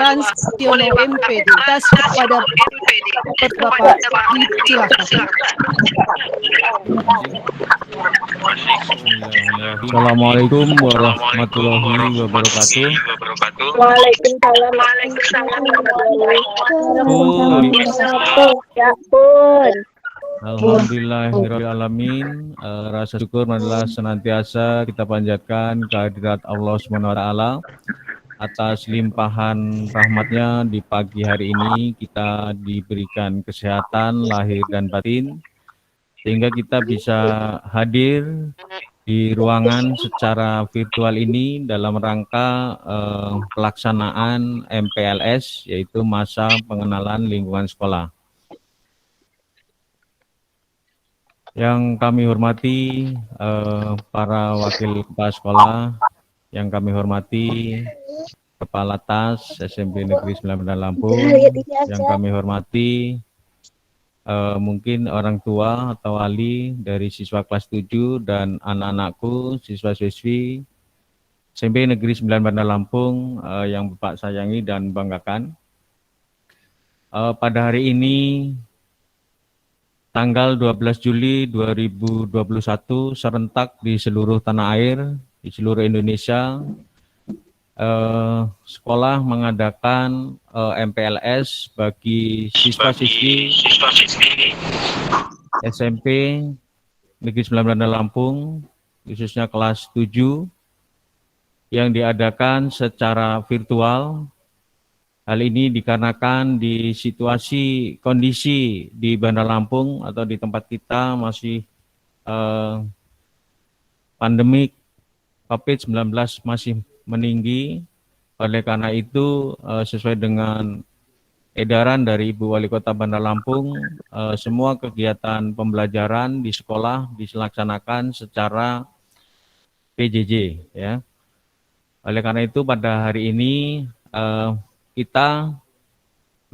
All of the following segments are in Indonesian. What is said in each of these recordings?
Transaksiono MPD. Tas kepada Bapak, silakan. Assalamualaikum warahmatullahi wabarakatuh. Waalaikumsalam warahmatullahi wabarakatuh. Ya pun. Alhamdulillahirrahmanirrahim. Rasa syukur adalah senantiasa kita panjatkan kehadirat Allah SWT atas limpahan rahmatnya. Di pagi hari ini kita diberikan kesehatan lahir dan batin sehingga kita bisa hadir di ruangan secara virtual ini dalam rangka pelaksanaan MPLS, yaitu masa pengenalan lingkungan sekolah. Yang kami hormati para wakil kepala sekolah, yang kami hormati Kepala TAS SMP Negeri 9 Bandar Lampung, yang kami hormati mungkin orang tua atau wali dari siswa kelas 7 dan anak-anakku, siswa-siswi SMP Negeri 9 Bandar Lampung yang Bapak sayangi dan banggakan. Pada hari ini tanggal 12 Juli 2021 serentak di seluruh tanah air, di seluruh Indonesia, sekolah mengadakan MPLS bagi siswa-siswi SMP Negeri 9 Bandar Lampung, khususnya kelas 7, yang diadakan secara virtual. Hal ini dikarenakan di situasi kondisi di Bandar Lampung atau di tempat kita masih pandemik COVID-19 masih meninggi. Oleh karena itu, sesuai dengan edaran dari Ibu Wali Kota Bandar Lampung, semua kegiatan pembelajaran di sekolah dilaksanakan secara PJJ. Ya. Oleh karena itu, pada hari ini kita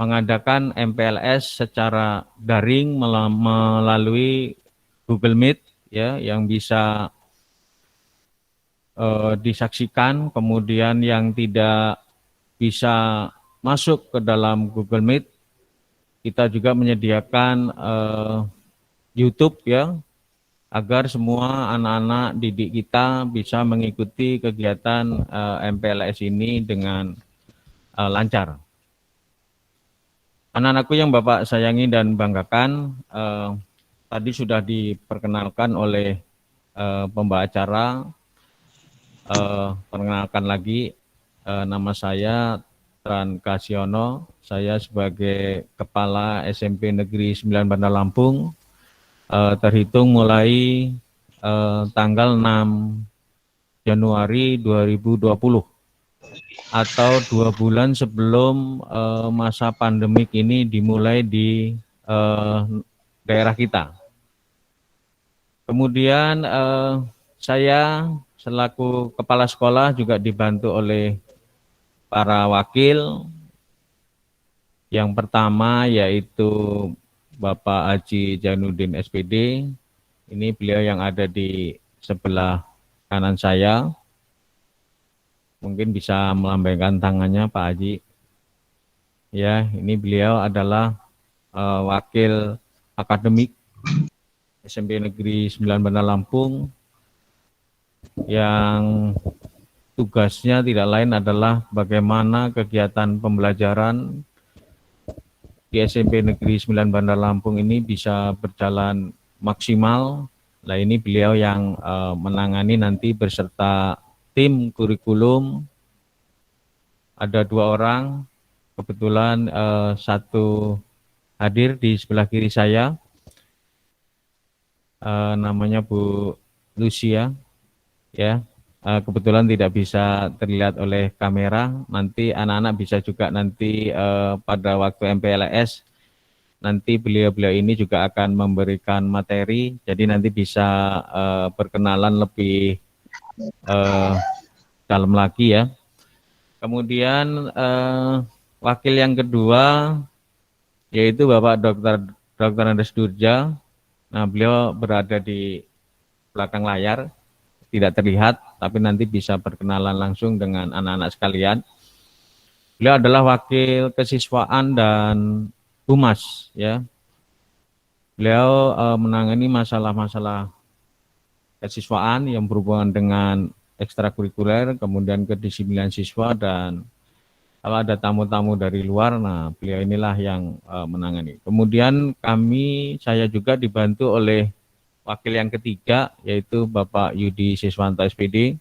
mengadakan MPLS secara daring melalui Google Meet, ya, yang bisa disaksikan. Kemudian yang tidak bisa masuk ke dalam Google Meet, kita juga menyediakan YouTube, ya, agar semua anak-anak didik kita bisa mengikuti kegiatan MPLS ini dengan lancar. Anak-anakku yang Bapak sayangi dan banggakan, tadi sudah diperkenalkan oleh pembawa acara. Perkenalkan lagi, nama saya Tran Kasiono. Saya sebagai Kepala SMP Negeri 9 Bandar Lampung, terhitung mulai tanggal 6 Januari 2020 atau 2 bulan sebelum masa pandemik ini dimulai di daerah kita. Kemudian saya selaku kepala sekolah juga dibantu oleh para wakil. Yang pertama yaitu Bapak Haji Jainuddin SPD. Ini beliau yang ada di sebelah kanan saya. Mungkin bisa melambaikan tangannya Pak Haji. Ya, ini beliau adalah wakil akademik SMP Negeri 9 Bandar Lampung yang tugasnya tidak lain adalah bagaimana kegiatan pembelajaran di SMP Negeri 9 Bandar Lampung ini bisa berjalan maksimal. Nah, ini beliau yang menangani nanti beserta tim kurikulum. Ada 2 orang, kebetulan satu hadir di sebelah kiri saya, namanya Bu Lucia, ya. Kebetulan tidak bisa terlihat oleh kamera. Nanti anak-anak bisa juga nanti pada waktu MPLS nanti beliau-beliau ini juga akan memberikan materi. Jadi nanti bisa berkenalan lebih dalam lagi, ya. Kemudian wakil yang kedua yaitu Bapak Dr. Andes Durja. Nah, beliau berada di belakang layar, tidak terlihat, tapi nanti bisa berkenalan langsung dengan anak-anak sekalian. Beliau adalah wakil kesiswaan dan humas, ya. Beliau menangani masalah-masalah kesiswaan yang berhubungan dengan ekstrakurikuler, kemudian kedisiplinan siswa, dan kalau ada tamu-tamu dari luar, nah beliau inilah yang menangani. Kemudian saya juga dibantu oleh wakil yang ketiga, yaitu Bapak Yudi Siswanto SPD.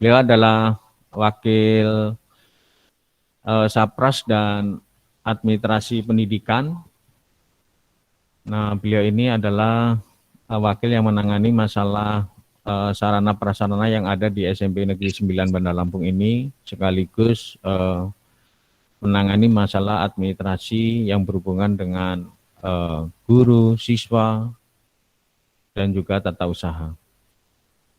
Beliau adalah wakil Sapras dan Administrasi Pendidikan. Nah, beliau ini adalah wakil yang menangani masalah sarana prasarana yang ada di SMP Negeri 9 Bandar Lampung ini, sekaligus menangani masalah administrasi yang berhubungan dengan guru, siswa, dan juga tata usaha.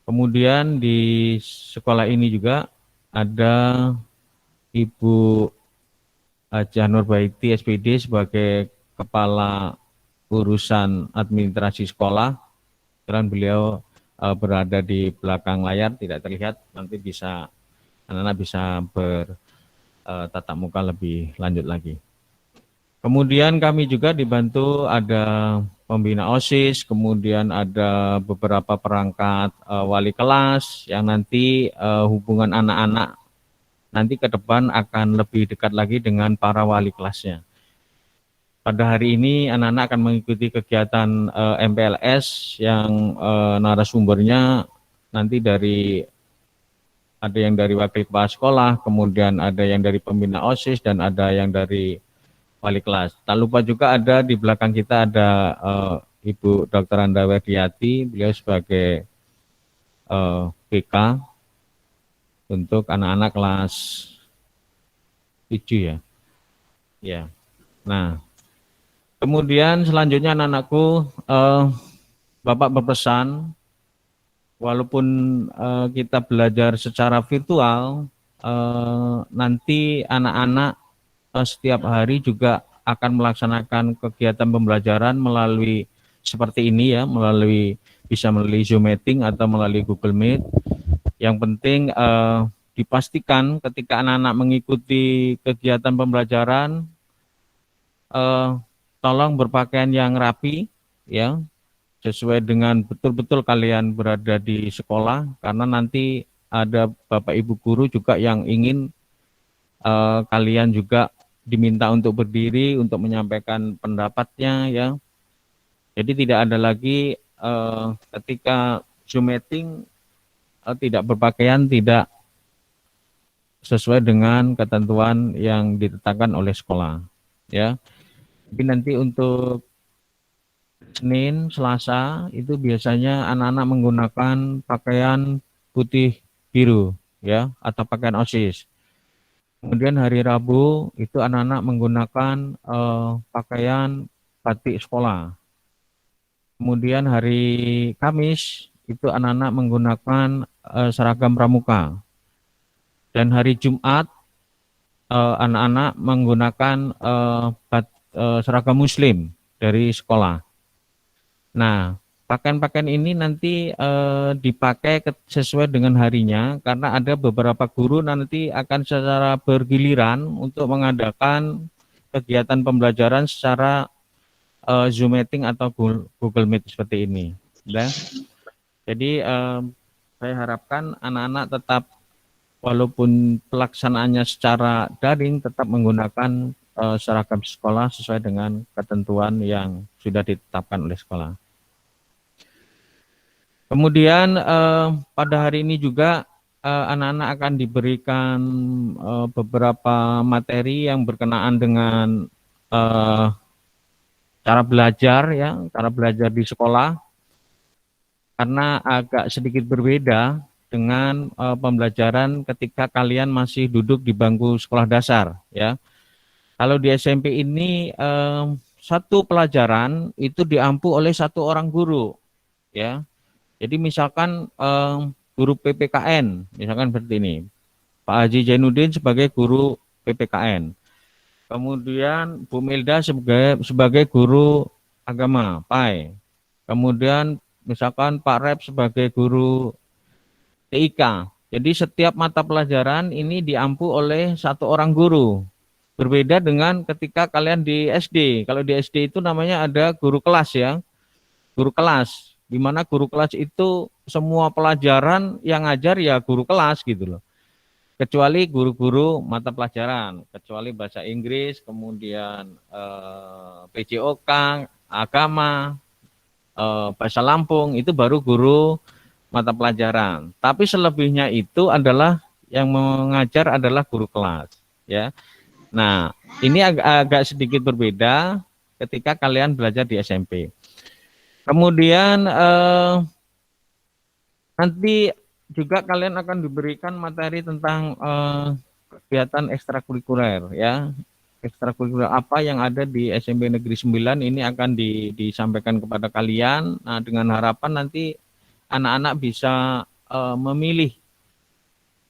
Kemudian di sekolah ini juga ada Ibu Hajah Nurbaiti SPD sebagai Kepala Urusan Administrasi Sekolah. Kebetulan beliau berada di belakang layar, tidak terlihat, nanti bisa anak-anak bisa bertatap muka lebih lanjut lagi. Kemudian kami juga dibantu ada pembina OSIS, kemudian ada beberapa perangkat wali kelas yang nanti hubungan anak-anak nanti ke depan akan lebih dekat lagi dengan para wali kelasnya. Pada hari ini anak-anak akan mengikuti kegiatan MPLS yang narasumbernya nanti ada yang dari wakil kepala sekolah, kemudian ada yang dari pembina OSIS, dan ada yang dari wali kelas. Tak lupa juga ada di belakang kita ada Ibu Dr. Anda Werdiati, beliau sebagai PK untuk anak-anak kelas 7 ya. Ya. Nah, kemudian selanjutnya anak-anakku, Bapak berpesan, walaupun kita belajar secara virtual, nanti anak-anak setiap hari juga akan melaksanakan kegiatan pembelajaran melalui seperti ini ya, bisa melalui Zoom meeting atau melalui Google Meet. Yang penting dipastikan ketika anak-anak mengikuti kegiatan pembelajaran, tolong berpakaian yang rapi ya, sesuai dengan betul-betul kalian berada di sekolah, karena nanti ada Bapak Ibu guru juga yang ingin kalian juga diminta untuk berdiri untuk menyampaikan pendapatnya ya. Jadi tidak ada lagi ketika Zoom meeting tidak berpakaian, tidak sesuai dengan ketentuan yang ditetapkan oleh sekolah ya. Tapi nanti untuk Senin, Selasa itu biasanya anak-anak menggunakan pakaian putih biru ya, atau pakaian OSIS. Kemudian hari Rabu itu anak-anak menggunakan pakaian batik sekolah. Kemudian hari Kamis itu anak-anak menggunakan seragam pramuka. Dan hari Jumat anak-anak menggunakan seragam muslim dari sekolah. Nah, pakaian-pakaian ini nanti dipakai sesuai dengan harinya, karena ada beberapa guru nanti akan secara bergiliran untuk mengadakan kegiatan pembelajaran secara Zoom meeting atau Google Meet seperti ini. Ya. Jadi saya harapkan anak-anak tetap, walaupun pelaksanaannya secara daring, tetap menggunakan seragam sekolah sesuai dengan ketentuan yang sudah ditetapkan oleh sekolah. Kemudian pada hari ini juga anak-anak akan diberikan beberapa materi yang berkenaan dengan cara belajar ya, cara belajar di sekolah, karena agak sedikit berbeda dengan pembelajaran ketika kalian masih duduk di bangku sekolah dasar ya. Kalau di SMP ini satu pelajaran itu diampu oleh satu orang guru ya. Jadi misalkan guru PPKN, misalkan seperti ini, Pak Haji Jainuddin sebagai guru PPKN, kemudian Bu Milda sebagai guru agama, PAI, kemudian misalkan Pak Rep sebagai guru TIK. Jadi setiap mata pelajaran ini diampu oleh satu orang guru. Berbeda dengan ketika kalian di SD. Kalau di SD itu namanya ada guru kelas ya. Guru kelas. Di mana guru kelas itu semua pelajaran yang ngajar ya guru kelas gitu loh. Kecuali guru-guru mata pelajaran, kecuali bahasa Inggris, kemudian PJOK, agama, bahasa Lampung, itu baru guru mata pelajaran. Tapi selebihnya itu adalah yang mengajar adalah guru kelas, ya. Nah, ini agak sedikit berbeda ketika kalian belajar di SMP. Kemudian nanti juga kalian akan diberikan materi tentang kegiatan ekstrakurikuler ya. Ekstrakurikuler apa yang ada di SMP Negeri 9 ini akan disampaikan kepada kalian. Nah, dengan harapan nanti anak-anak bisa memilih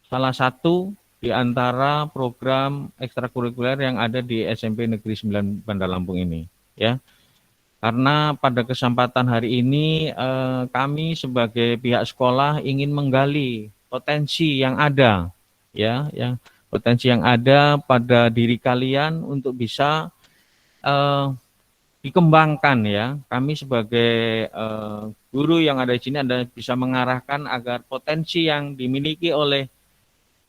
salah satu di antara program ekstrakurikuler yang ada di SMP Negeri 9 Bandar Lampung ini ya. Karena pada kesempatan hari ini kami sebagai pihak sekolah ingin menggali potensi yang ada ya, potensi yang ada pada diri kalian untuk bisa dikembangkan ya. Kami sebagai guru yang ada di sini ada bisa mengarahkan agar potensi yang dimiliki oleh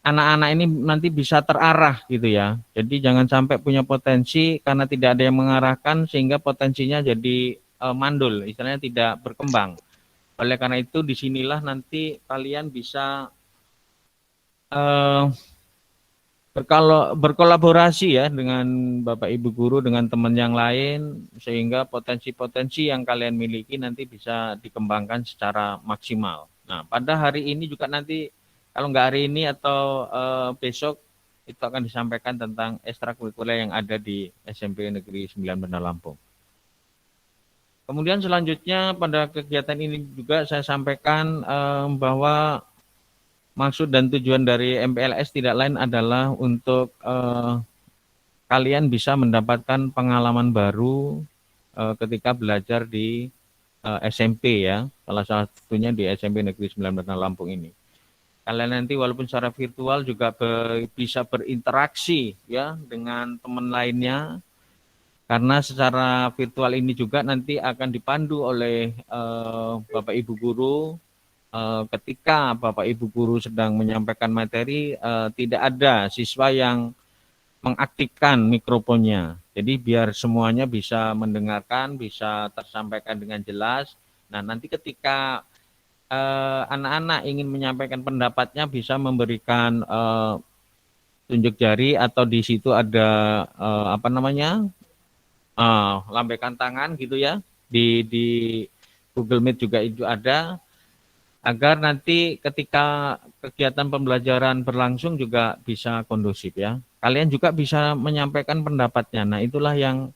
anak-anak ini nanti bisa terarah gitu ya. Jadi jangan sampai punya potensi karena tidak ada yang mengarahkan sehingga potensinya jadi mandul, istilahnya tidak berkembang. Oleh karena itu disinilah nanti kalian bisa berkolaborasi ya dengan Bapak Ibu guru, dengan teman yang lain, sehingga potensi-potensi yang kalian miliki nanti bisa dikembangkan secara maksimal. Nah, pada hari ini juga nanti kalau nggak hari ini atau besok itu akan disampaikan tentang ekstrakurikuler yang ada di SMP Negeri 9 Bandar Lampung. Kemudian selanjutnya pada kegiatan ini juga saya sampaikan bahwa maksud dan tujuan dari MPLS tidak lain adalah untuk kalian bisa mendapatkan pengalaman baru ketika belajar di SMP ya, salah satunya di SMP Negeri 9 Bandar Lampung ini. Kalian nanti walaupun secara virtual juga bisa berinteraksi ya dengan teman lainnya, karena secara virtual ini juga nanti akan dipandu oleh Bapak Ibu guru. Ketika Bapak Ibu guru sedang menyampaikan materi, tidak ada siswa yang mengaktifkan mikrofonnya. Jadi biar semuanya bisa mendengarkan, bisa tersampaikan dengan jelas. Nah, nanti ketika anak-anak ingin menyampaikan pendapatnya bisa memberikan tunjuk jari atau di situ ada lambaikan tangan gitu ya, di Google Meet juga itu ada, agar nanti ketika kegiatan pembelajaran berlangsung juga bisa kondusif ya. Kalian juga bisa menyampaikan pendapatnya. Nah, itulah yang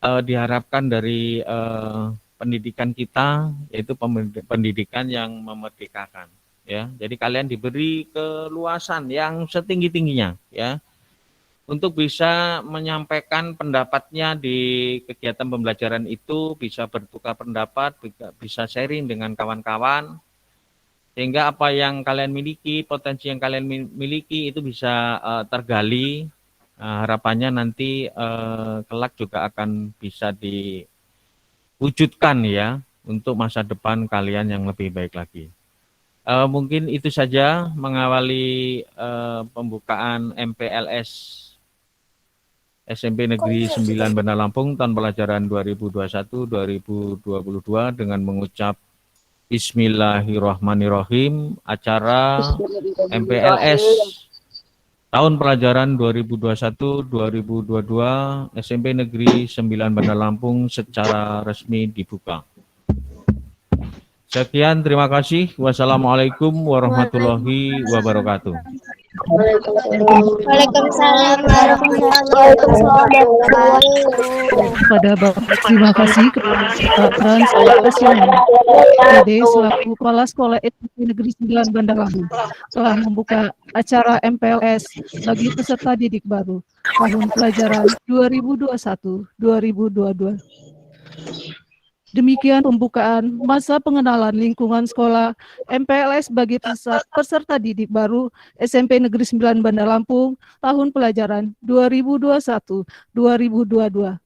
diharapkan dari pendidikan kita, yaitu pendidikan yang memerdekakan ya. Jadi kalian diberi keluasan yang setinggi-tingginya ya untuk bisa menyampaikan pendapatnya di kegiatan pembelajaran itu, bisa bertukar pendapat, bisa sharing dengan kawan-kawan, sehingga apa yang kalian miliki, potensi yang kalian miliki itu bisa tergali. Harapannya nanti kelak juga akan bisa diwujudkan ya untuk masa depan kalian yang lebih baik lagi. Mungkin itu saja mengawali pembukaan MPLS SMP Negeri 9 Bandar Lampung tahun pelajaran 2021-2022 dengan mengucap Bismillahirrahmanirrahim. Acara MPLS tahun pelajaran 2021-2022 SMP Negeri 9 Bandar Lampung secara resmi dibuka. Sekian, terima kasih. Wassalamualaikum warahmatullahi wabarakatuh. Waalaikumsalam warahmatullahi wabarakatuh. Kepada Bapak, terima kasih kepada Pak Frans PD selaku Kepala Sekolah SMP Negeri 9 Bandar Lampung telah membuka acara MPLS bagi peserta didik baru tahun pelajaran 2021-2022. Demikian pembukaan masa pengenalan lingkungan sekolah MPLS bagi peserta didik baru SMP Negeri 9 Bandar Lampung tahun pelajaran 2021-2022.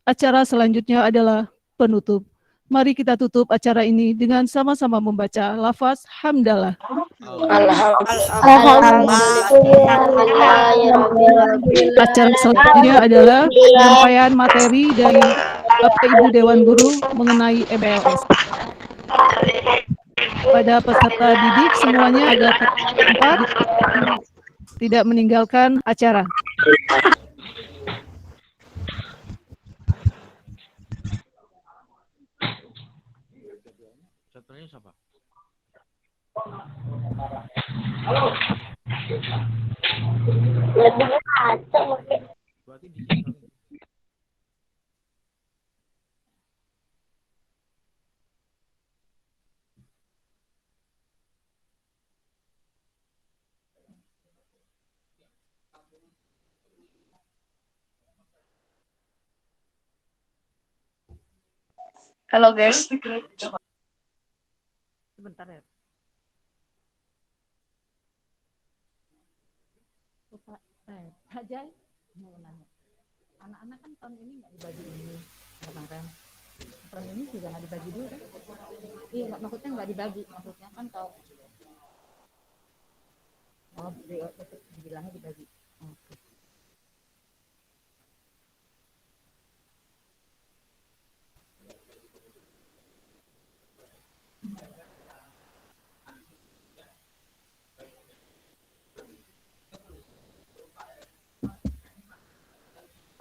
Acara selanjutnya adalah penutup. Mari kita tutup acara ini dengan sama-sama membaca lafaz hamdalah. Acara selanjutnya adalah penyampaian materi dari Bapak Ibu Dewan Guru mengenai MPLS. Pada peserta didik semuanya agar tempat tidak meninggalkan acara. Halo guys. Sebentar ya. Pak Jai mau nanya. Anak-anak kan tahun ini nggak dibagi ini kemarin. Tahun ini juga nggak dibagi dulu kan? Iya, maksudnya nggak dibagi. Maksudnya kan tahu. Oh, dibilangnya dibagi. Oke.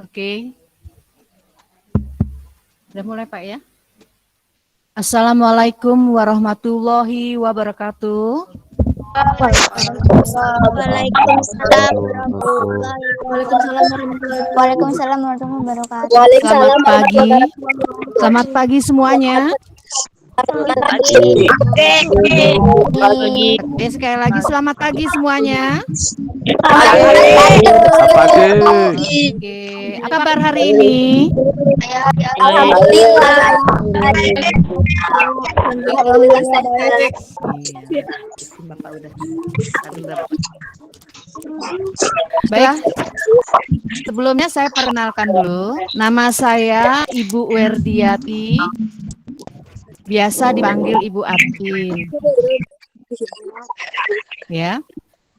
Oke. Udah mulai Pak ya? Assalamualaikum warahmatullahi wabarakatuh. Waalaikumsalam warahmatullahi wabarakatuh. Selamat pagi. Selamat pagi semuanya. Oke, sekali lagi selamat pagi semuanya. Oke, apa kabar hari ini? Baik, sebelumnya saya perkenalkan dulu. Nama saya Ibu Werdiati, biasa dipanggil Ibu Atin. Ya,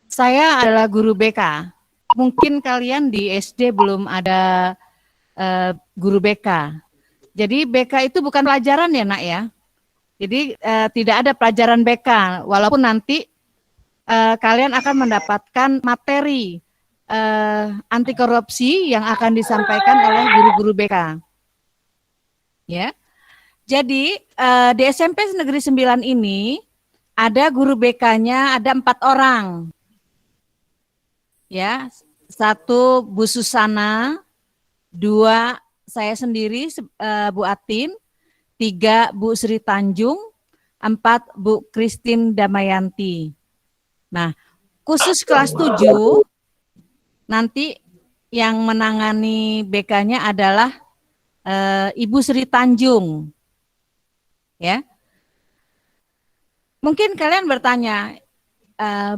saya adalah guru BK. Mungkin kalian di SD belum ada guru BK. Jadi BK itu bukan pelajaran ya nak ya. Jadi tidak ada pelajaran BK, walaupun nanti kalian akan mendapatkan materi anti korupsi yang akan disampaikan oleh guru-guru BK. Ya. Jadi di SMP Negeri 9 ini ada guru BK-nya ada 4 orang. Ya, 1 Bu Susana, 2 saya sendiri Bu Atin, 3 Bu Sri Tanjung, 4 Bu Christine Damayanti. Nah, khusus kelas 7 nanti yang menangani BK-nya adalah Ibu Sri Tanjung. Ya. Mungkin kalian bertanya,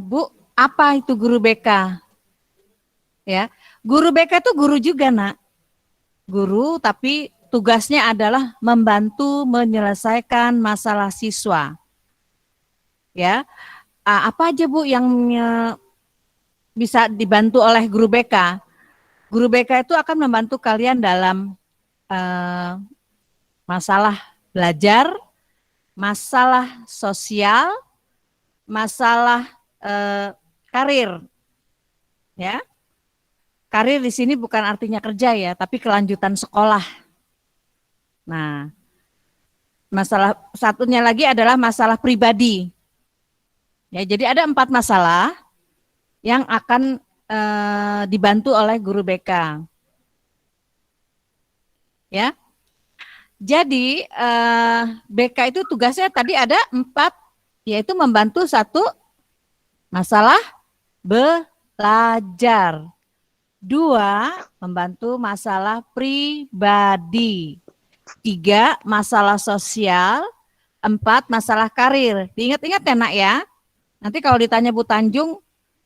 Bu, apa itu guru BK? Ya, guru BK itu guru juga, nak. Guru, tapi tugasnya adalah membantu menyelesaikan masalah siswa. Ya, apa aja Bu yang bisa dibantu oleh guru BK? Guru BK itu akan membantu kalian dalam masalah belajar, masalah sosial, masalah karir, ya. Karir di sini bukan artinya kerja ya, tapi kelanjutan sekolah. Nah, masalah satunya lagi adalah masalah pribadi. Ya, jadi ada 4 masalah yang akan dibantu oleh guru BK. Ya. Jadi BK itu tugasnya tadi ada 4, yaitu membantu 1 masalah belajar, 2 membantu masalah pribadi, 3 masalah sosial, 4 masalah karir. Diingat-ingat ya nak ya. Nanti kalau ditanya Bu Tanjung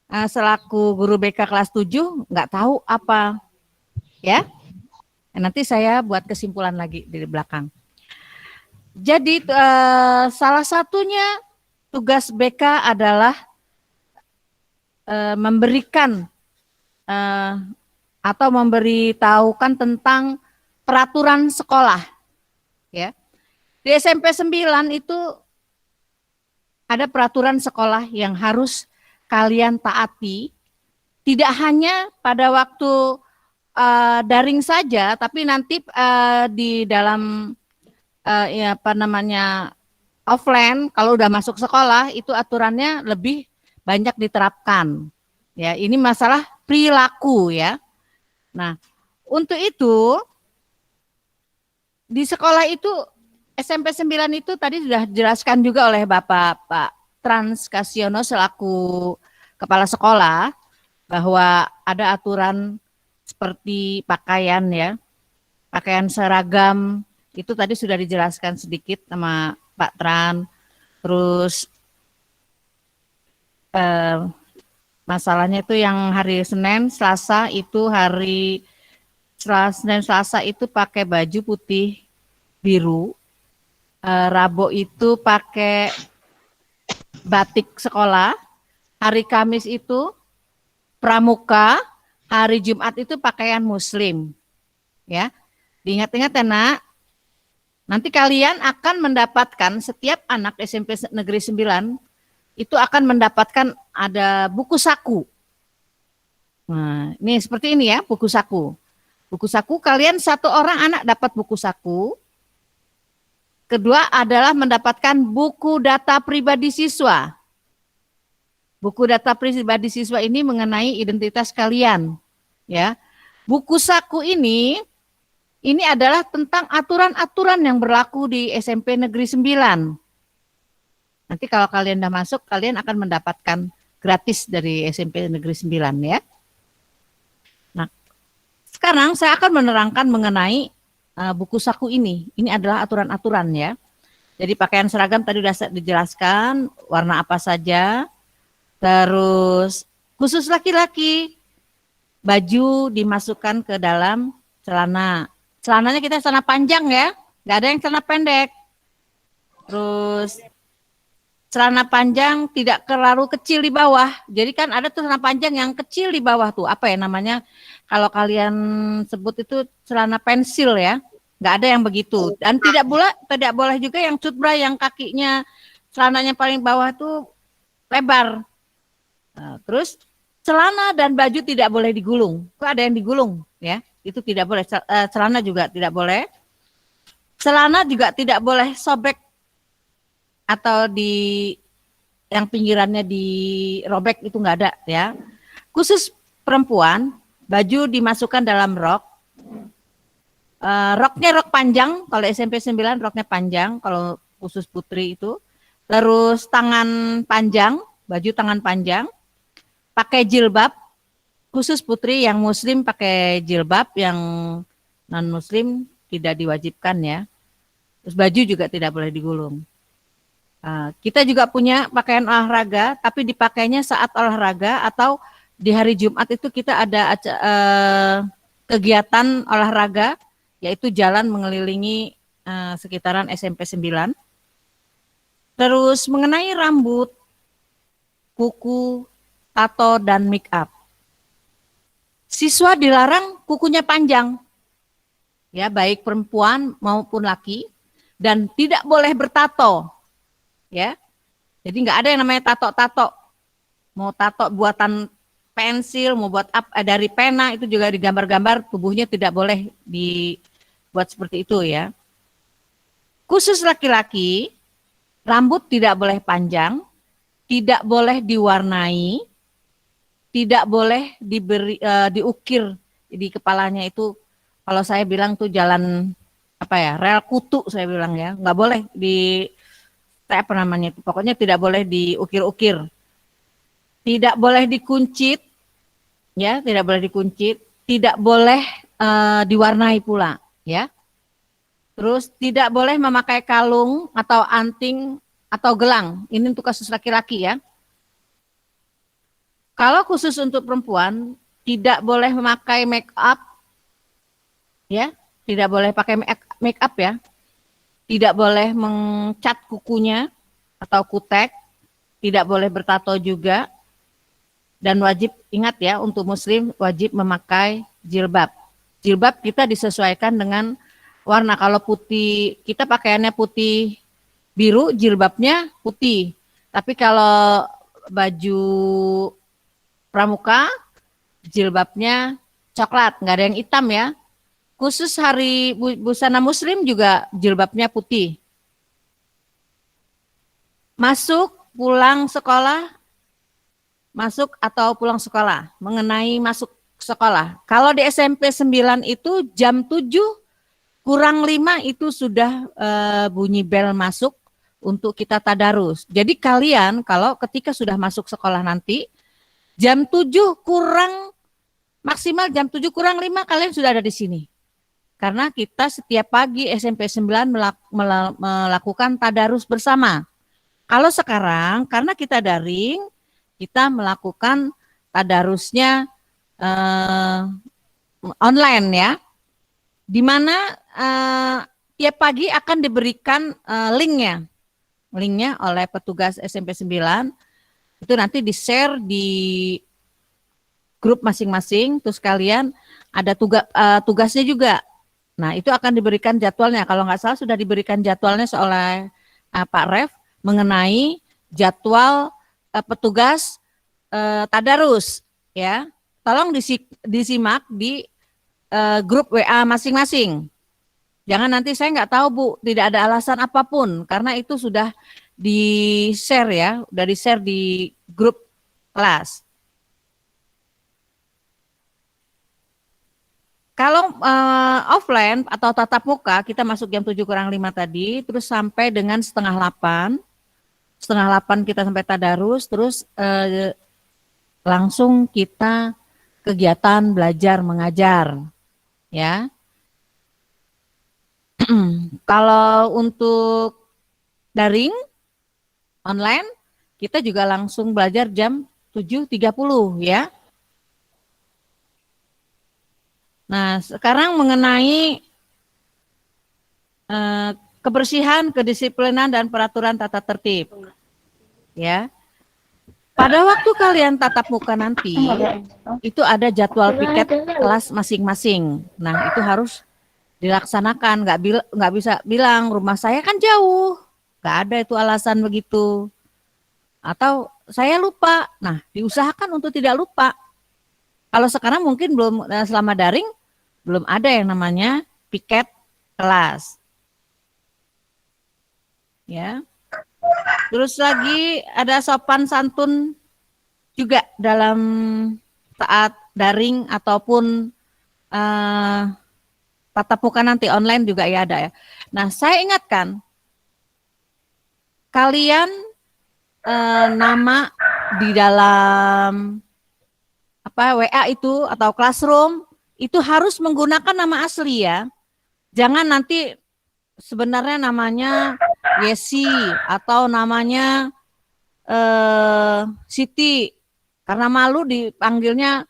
selaku guru BK kelas 7 nggak tahu apa ya. Nanti saya buat kesimpulan lagi di belakang. Jadi salah satunya tugas BK adalah memberikan atau memberitahukan tentang peraturan sekolah. Ya. Di SMP 9 itu ada peraturan sekolah yang harus kalian taati, tidak hanya pada waktu daring saja, tapi nanti di dalam offline, kalau udah masuk sekolah itu aturannya lebih banyak diterapkan. Ya, ini masalah perilaku ya. Nah, untuk itu di sekolah itu SMP 9 itu tadi sudah dijelaskan juga oleh Bapak Pak Trans Kasiono selaku kepala sekolah bahwa ada aturan seperti pakaian ya, pakaian seragam itu tadi sudah dijelaskan sedikit sama Pak Tran. Terus masalahnya itu yang hari Senin, Selasa itu Senin, Selasa itu pakai baju putih biru. Rabu itu pakai batik sekolah, hari Kamis itu pramuka, hari Jumat itu pakaian muslim. Ya. Diingat-ingat ya nak, nanti kalian akan mendapatkan, setiap anak SMP Negeri 9 itu akan mendapatkan ada buku saku. Nah, ini seperti ini ya, buku saku. Buku saku kalian satu orang anak dapat buku saku. Kedua adalah mendapatkan buku data pribadi siswa. Buku data pribadi siswa ini mengenai identitas kalian. Ya, buku saku ini adalah tentang aturan-aturan yang berlaku di SMP Negeri 9. Nanti kalau kalian sudah masuk, kalian akan mendapatkan gratis dari SMP Negeri 9 ya. Nah, sekarang saya akan menerangkan mengenai buku saku ini. Ini adalah aturan-aturan ya. Jadi pakaian seragam tadi sudah dijelaskan, warna apa saja. Terus khusus laki-laki, baju dimasukkan ke dalam celana. Celananya kita celana panjang ya, nggak ada yang celana pendek. Terus celana panjang tidak terlalu kecil di bawah. Jadi kan ada tuh celana panjang yang kecil di bawah tuh. Apa ya namanya? Kalau kalian sebut itu celana pensil ya. Nggak ada yang begitu. Dan tidak boleh juga yang cutbray yang kakinya celananya paling bawah tuh lebar. Nah, terus celana dan baju tidak boleh digulung. Kok ada yang digulung ya? Itu tidak boleh. Celana juga tidak boleh. Celana juga tidak boleh sobek atau yang pinggirannya dirobek, itu nggak ada ya. Khusus perempuan, baju dimasukkan dalam rok. Roknya rok panjang, kalau SMP 9 roknya panjang, kalau khusus putri itu. Terus tangan panjang, baju tangan panjang. Pakai jilbab, khusus putri yang muslim pakai jilbab, yang non muslim tidak diwajibkan ya. Terus baju juga tidak boleh digulung. Kita juga punya pakaian olahraga, tapi dipakainya saat olahraga atau di hari Jumat itu kita ada kegiatan olahraga, yaitu jalan mengelilingi sekitaran SMP 9. Terus mengenai rambut, kuku, tato, dan make up. Siswa dilarang kukunya panjang, ya baik perempuan maupun laki, dan tidak boleh bertato. Ya, jadi nggak ada yang namanya tato-tato. Mau tato buatan pensil, mau buat dari pena, itu juga digambar-gambar tubuhnya tidak boleh dibuat seperti itu ya. Khusus laki-laki, rambut tidak boleh panjang, tidak boleh diwarnai, tidak boleh diukir di kepalanya itu. Kalau saya bilang tuh jalan rel kutu saya bilang ya, nggak boleh pokoknya tidak boleh diukir-ukir, tidak boleh dikuncit, ya, tidak boleh dikuncit, tidak boleh diwarnai pula, ya. Terus tidak boleh memakai kalung atau anting atau gelang. Ini untuk kasus laki-laki ya. Kalau khusus untuk perempuan, tidak boleh memakai make up, ya, tidak boleh pakai make up ya, tidak boleh mencat kukunya atau kutek, tidak boleh bertato juga, dan wajib ingat ya untuk muslim wajib memakai jilbab. Jilbab kita disesuaikan dengan warna. Kalau putih, kita pakaiannya putih biru, jilbabnya putih. Tapi kalau baju pramuka, jilbabnya coklat, nggak ada yang hitam ya. Khusus hari busana muslim juga jilbabnya putih. Masuk, pulang sekolah, masuk atau pulang sekolah, mengenai masuk sekolah. Kalau di SMP 9 itu jam 7:05 itu sudah bunyi bel masuk untuk kita tadarus. Jadi kalian kalau ketika sudah masuk sekolah nanti, jam 7 kurang, maksimal jam 7:05 kalian sudah ada di sini. Karena kita setiap pagi SMP 9 melakukan tadarus bersama. Kalau sekarang karena kita daring, kita melakukan tadarusnya online ya. Di mana tiap pagi akan diberikan linknya oleh petugas SMP 9. Itu nanti di-share di grup masing-masing, terus kalian ada tugasnya juga. Nah, itu akan diberikan jadwalnya. Kalau nggak salah sudah diberikan jadwalnya oleh Pak Ref mengenai jadwal petugas tadarus ya. Tolong disimak di grup WA masing-masing. Jangan nanti saya nggak tahu Bu, tidak ada alasan apapun karena itu sudah di-share ya, udah di-share di grup kelas. Kalau offline atau tatap muka kita masuk jam 7:05 tadi, terus sampai dengan 7:30. 7:30 kita sampai tadarus, terus langsung kita kegiatan belajar mengajar, ya. Kalau untuk daring online kita juga langsung belajar jam 7:30 ya. Nah, sekarang mengenai kebersihan, kedisiplinan dan peraturan tata tertib. Ya. Pada waktu kalian tatap muka nanti, itu ada jadwal piket kelas masing-masing. Nah, itu harus dilaksanakan. Nggak bisa bilang rumah saya kan jauh. Nggak ada itu alasan begitu. Atau saya lupa. Nah, diusahakan untuk tidak lupa. Kalau sekarang mungkin belum, selama daring belum ada yang namanya piket kelas. Ya. Terus lagi ada sopan santun juga dalam saat daring ataupun tatap muka nanti online juga ya ada ya. Nah, saya ingatkan kalian nama di dalam WA itu atau classroom itu harus menggunakan nama asli ya. Jangan nanti sebenarnya namanya Yesi atau namanya Siti karena malu dipanggilnya,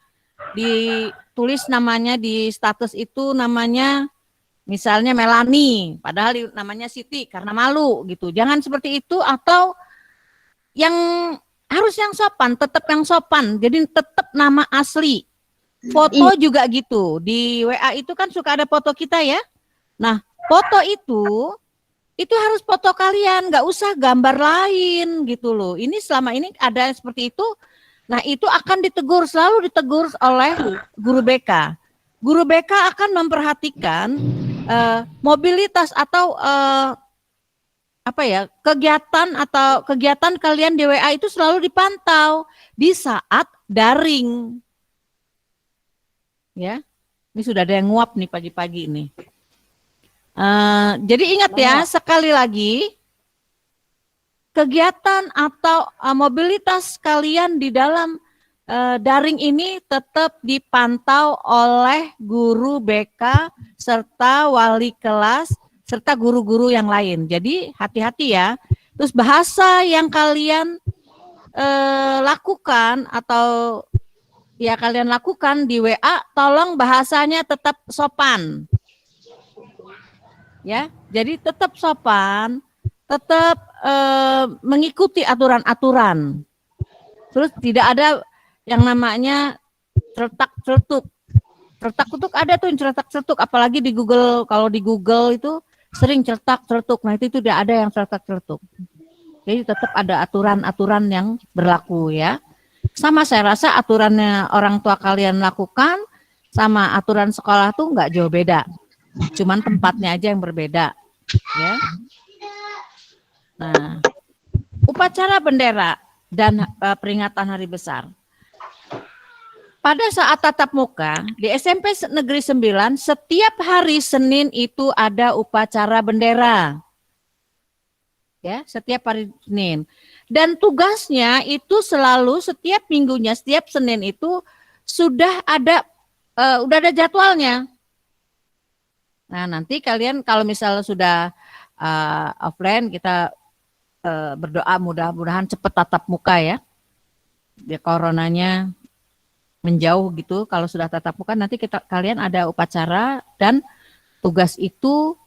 ditulis namanya di status itu namanya misalnya Melani padahal namanya Siti karena malu gitu. Jangan seperti itu, atau yang harus yang sopan, tetap yang sopan. Jadi tetap nama asli. Foto juga gitu. Di WA itu kan suka ada foto kita ya. Nah, foto itu harus foto kalian, nggak usah gambar lain gitu loh. Ini selama ini ada seperti itu. Nah, itu akan ditegur, selalu ditegur oleh guru BK. Guru BK akan memperhatikan mobilitas atau kegiatan kalian di WA itu selalu dipantau di saat daring. Ya, ini sudah ada yang nguap nih pagi-pagi ini. Jadi ingat ya, sekali lagi, kegiatan atau mobilitas kalian di dalam daring ini tetap dipantau oleh guru BK serta wali kelas serta guru-guru yang lain. Jadi hati-hati ya. Terus bahasa yang kalian lakukan atau ya kalian lakukan di WA, tolong bahasanya tetap sopan. Ya, jadi tetap sopan, tetap mengikuti aturan-aturan. Terus tidak ada yang namanya cetak-cetuk. Cetak-cetuk ada tuh yang cetak-cetuk, apalagi di Google. Kalau di Google itu sering cetak-cetuk. Nah, itu tidak ada yang cetak-cetuk. Jadi tetap ada aturan-aturan yang berlaku ya. Sama saya rasa aturannya orang tua kalian lakukan sama aturan sekolah tuh nggak jauh beda. Cuman tempatnya aja yang berbeda ya. Nah, upacara bendera dan peringatan hari besar. Pada saat tatap muka di SMP Negeri 9, setiap hari Senin itu ada upacara bendera. Ya, setiap hari Senin. Dan tugasnya itu selalu setiap minggunya, setiap Senin itu sudah ada jadwalnya. Nah, nanti kalian kalau misalnya sudah offline, kita berdoa mudah-mudahan cepat tatap muka ya. Biar coronanya menjauh gitu. Kalau sudah tatap muka nanti kalian ada upacara dan tugas itu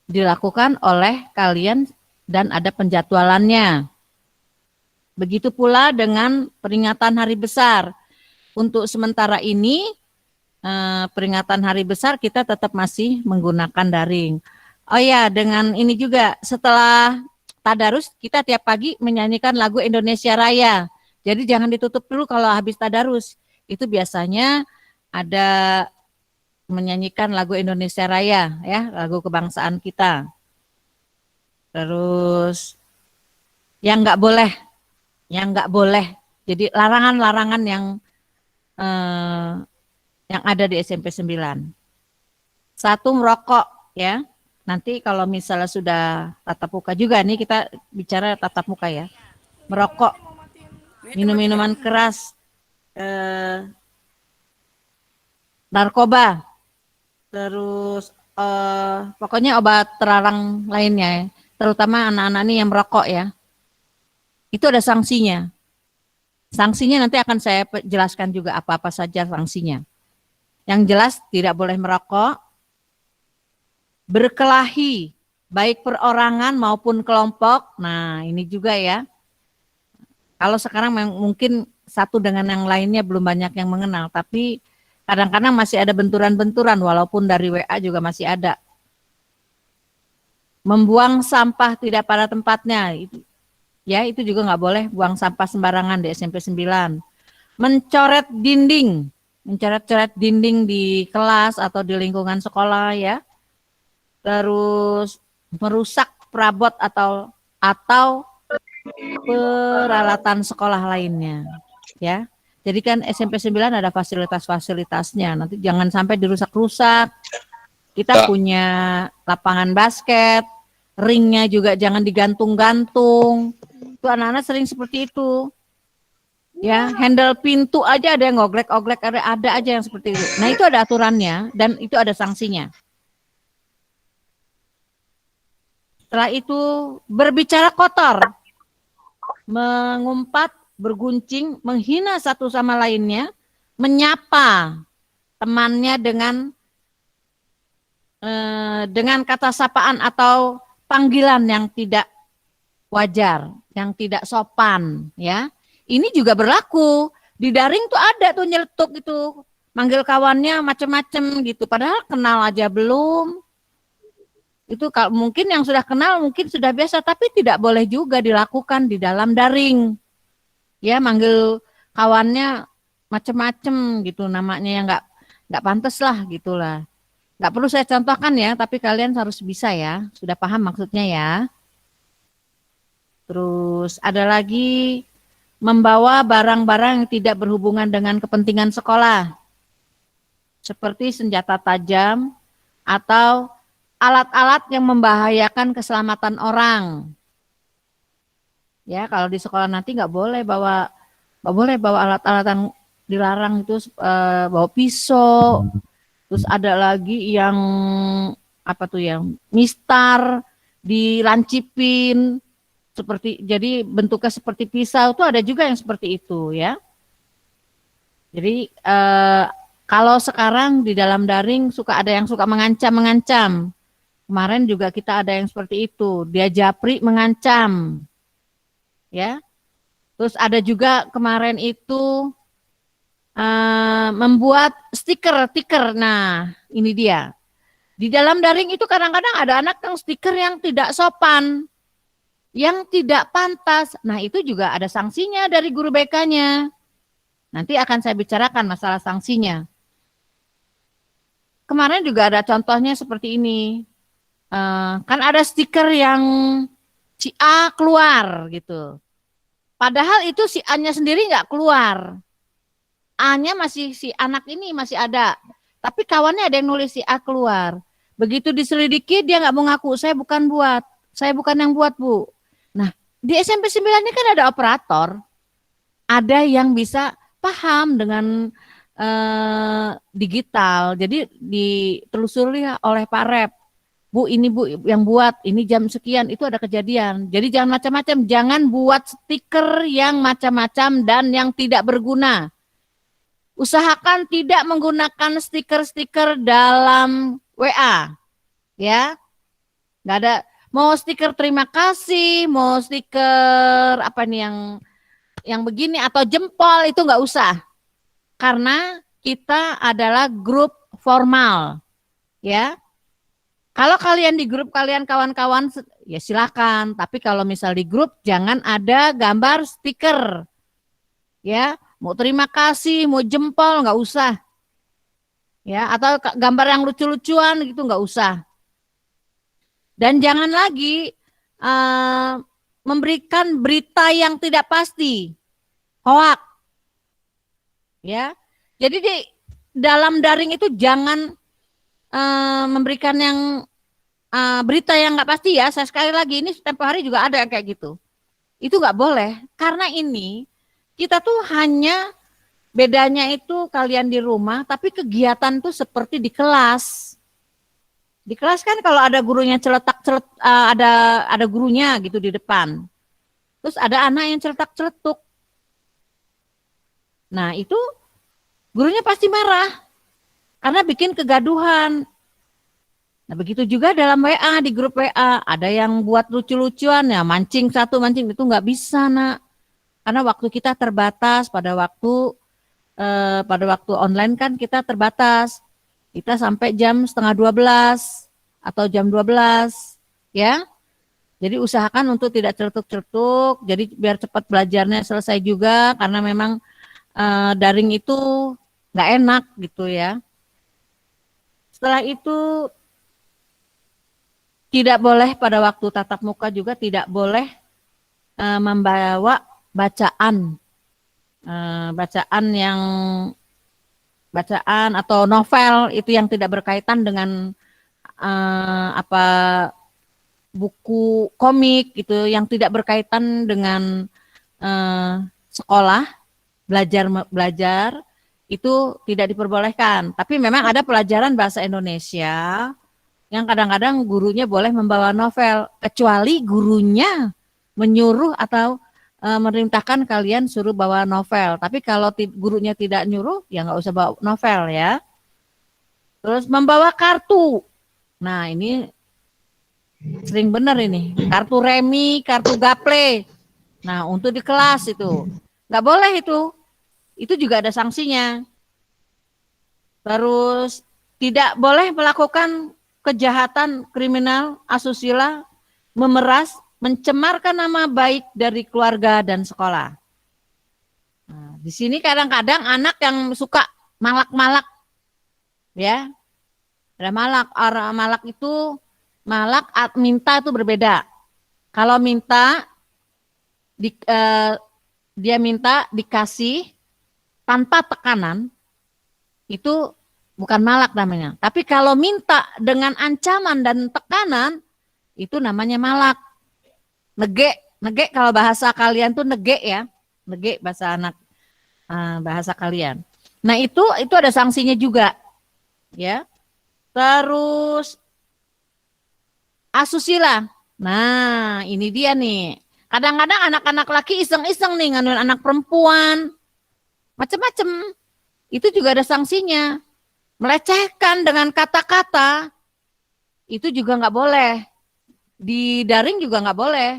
dilakukan oleh kalian dan ada penjadwalannya. Begitu pula dengan peringatan hari besar. Untuk sementara ini peringatan hari besar kita tetap masih menggunakan daring. Oh ya, dengan ini juga setelah tadarus kita tiap pagi menyanyikan lagu Indonesia Raya. Jadi jangan ditutup dulu kalau habis tadarus. Itu biasanya ada menyanyikan lagu Indonesia Raya ya, lagu kebangsaan kita. Terus yang nggak boleh. Jadi larangan-larangan yang ada di SMP 9. 1, merokok ya. Nanti kalau misalnya sudah tatap muka juga nih, kita bicara tatap muka ya. Merokok, minum-minuman keras, narkoba, terus pokoknya obat terlarang lainnya, terutama anak-anak ini yang merokok ya. Itu ada sanksinya. Sanksinya nanti akan saya jelaskan juga apa-apa saja sanksinya. Yang jelas tidak boleh merokok, berkelahi, baik perorangan maupun kelompok. Nah, ini juga ya. Kalau sekarang mungkin satu dengan yang lainnya belum banyak yang mengenal, tapi kadang-kadang masih ada benturan-benturan walaupun dari WA juga masih ada. Membuang sampah tidak pada tempatnya, ya itu juga nggak boleh, buang sampah sembarangan di SMP 9. Mencoret dinding di kelas atau di lingkungan sekolah ya. Terus merusak perabot atau peralatan sekolah lainnya ya. Jadi kan SMP 9 ada fasilitas-fasilitasnya. Nanti jangan sampai dirusak-rusak. Kita punya lapangan basket, ringnya juga jangan digantung-gantung. Itu anak-anak sering seperti itu. Ya, handle pintu aja ada yang ngoglek-oglek, ada aja yang seperti itu. Nah, itu ada aturannya dan itu ada sanksinya. Setelah itu berbicara kotor, mengumpat, berguncing, menghina satu sama lainnya, menyapa temannya dengan kata sapaan atau panggilan yang tidak wajar, yang tidak sopan, ya. Ini juga berlaku di daring tuh ada tuh nyeletuk itu, manggil kawannya macem-macem gitu, padahal kenal aja belum. Itu kalau mungkin yang sudah kenal mungkin sudah biasa, tapi tidak boleh juga dilakukan di dalam daring. Ya, manggil kawannya macem-macem gitu, namanya yang nggak pantas lah gitulah. Nggak perlu saya contohkan ya, tapi kalian harus bisa ya, sudah paham maksudnya ya. Terus ada lagi membawa barang-barang yang tidak berhubungan dengan kepentingan sekolah, seperti senjata tajam atau alat-alat yang membahayakan keselamatan orang. Ya, kalau di sekolah nanti nggak boleh bawa alat-alat yang dilarang itu, bawa pisau. Terus ada lagi yang apa tuh yang mistar, dilancipin seperti jadi bentuknya seperti pisau tuh ada juga yang seperti itu ya. Jadi kalau sekarang di dalam daring ada yang suka mengancam-mengancam. Kemarin juga kita ada yang seperti itu, dia japri mengancam. Ya. Terus ada juga kemarin itu membuat stiker. Nah, ini dia. Di dalam daring itu kadang-kadang ada anak yang stiker yang tidak sopan, yang tidak pantas. Nah, itu juga ada sanksinya dari guru BK-nya. Nanti akan saya bicarakan masalah sanksinya. Kemarin juga ada contohnya seperti ini. Kan ada stiker yang si A keluar gitu. Padahal itu si A-nya sendiri nggak keluar. A-nya masih, si anak ini masih ada. Tapi kawannya ada yang nulis si A keluar. Begitu diselidiki dia nggak mau ngaku, saya bukan yang buat Bu. Nah di SMP 9 ini kan ada operator. Ada yang bisa paham dengan digital. Jadi ditelusuri oleh Pak Rep. Bu, ini Bu yang buat, ini jam sekian, itu ada kejadian. Jadi jangan macam-macam, jangan buat stiker yang macam-macam dan yang tidak berguna. Usahakan tidak menggunakan stiker-stiker dalam WA. Ya. Nggak ada, mau stiker terima kasih, mau stiker apa nih yang begini atau jempol itu nggak usah. Karena kita adalah grup formal. Ya. Kalau kalian di grup kalian kawan-kawan ya silakan, tapi kalau misal di grup jangan ada gambar stiker. Ya, mau terima kasih, mau jempol nggak usah. Ya, atau gambar yang lucu-lucuan gitu nggak usah. Dan jangan lagi memberikan berita yang tidak pasti. Hoak. Ya. Jadi di dalam daring itu jangan memberikan yang berita yang nggak pasti ya. Saya sekali lagi ini tempo hari juga ada kayak gitu. Itu nggak boleh karena ini kita tuh hanya bedanya itu kalian di rumah, tapi kegiatan tuh seperti di kelas. Di kelas kan kalau ada gurunya ada gurunya gitu di depan. Terus ada anak yang celetak-celetuk. Nah itu gurunya pasti marah. Karena bikin kegaduhan. Nah begitu juga dalam WA, di grup WA. Ada yang buat lucu-lucuan ya, mancing itu nggak bisa nak. Karena waktu kita terbatas, pada waktu online kan kita terbatas. Kita sampai jam 11:30 atau jam 12 ya. Jadi usahakan untuk tidak celetuk-celetuk, jadi biar cepat belajarnya selesai juga. Karena memang daring itu nggak enak gitu ya. Setelah itu tidak boleh pada waktu tatap muka juga tidak boleh membawa bacaan atau novel itu yang tidak berkaitan dengan buku komik gitu yang tidak berkaitan dengan sekolah belajar itu tidak diperbolehkan. Tapi memang ada pelajaran bahasa Indonesia yang kadang-kadang gurunya boleh membawa novel, kecuali gurunya menyuruh atau memerintahkan kalian suruh bawa novel. Tapi kalau gurunya tidak nyuruh, ya nggak usah bawa novel ya. Terus membawa kartu. Nah ini sering benar ini, kartu remi, kartu gaple. Nah untuk di kelas itu, nggak boleh itu. Itu juga ada sanksinya. Terus tidak boleh melakukan kejahatan kriminal, asusila, memeras, mencemarkan nama baik dari keluarga dan sekolah. Nah, di sini kadang-kadang anak yang suka malak-malak, ya, ada malak itu minta itu berbeda. Kalau minta dia minta dikasih tanpa tekanan, itu bukan malak namanya. Tapi kalau minta dengan ancaman dan tekanan, itu namanya malak. Nege kalau bahasa kalian tuh nege ya. Nege bahasa bahasa kalian. Nah itu ada sanksinya juga. Ya. Terus asusila. Nah, ini dia nih. Kadang-kadang anak-anak laki iseng-iseng nih nganuin anak perempuan. Macem-macem. Itu juga ada sanksinya. Melecehkan dengan kata-kata, itu juga nggak boleh. Di daring juga nggak boleh.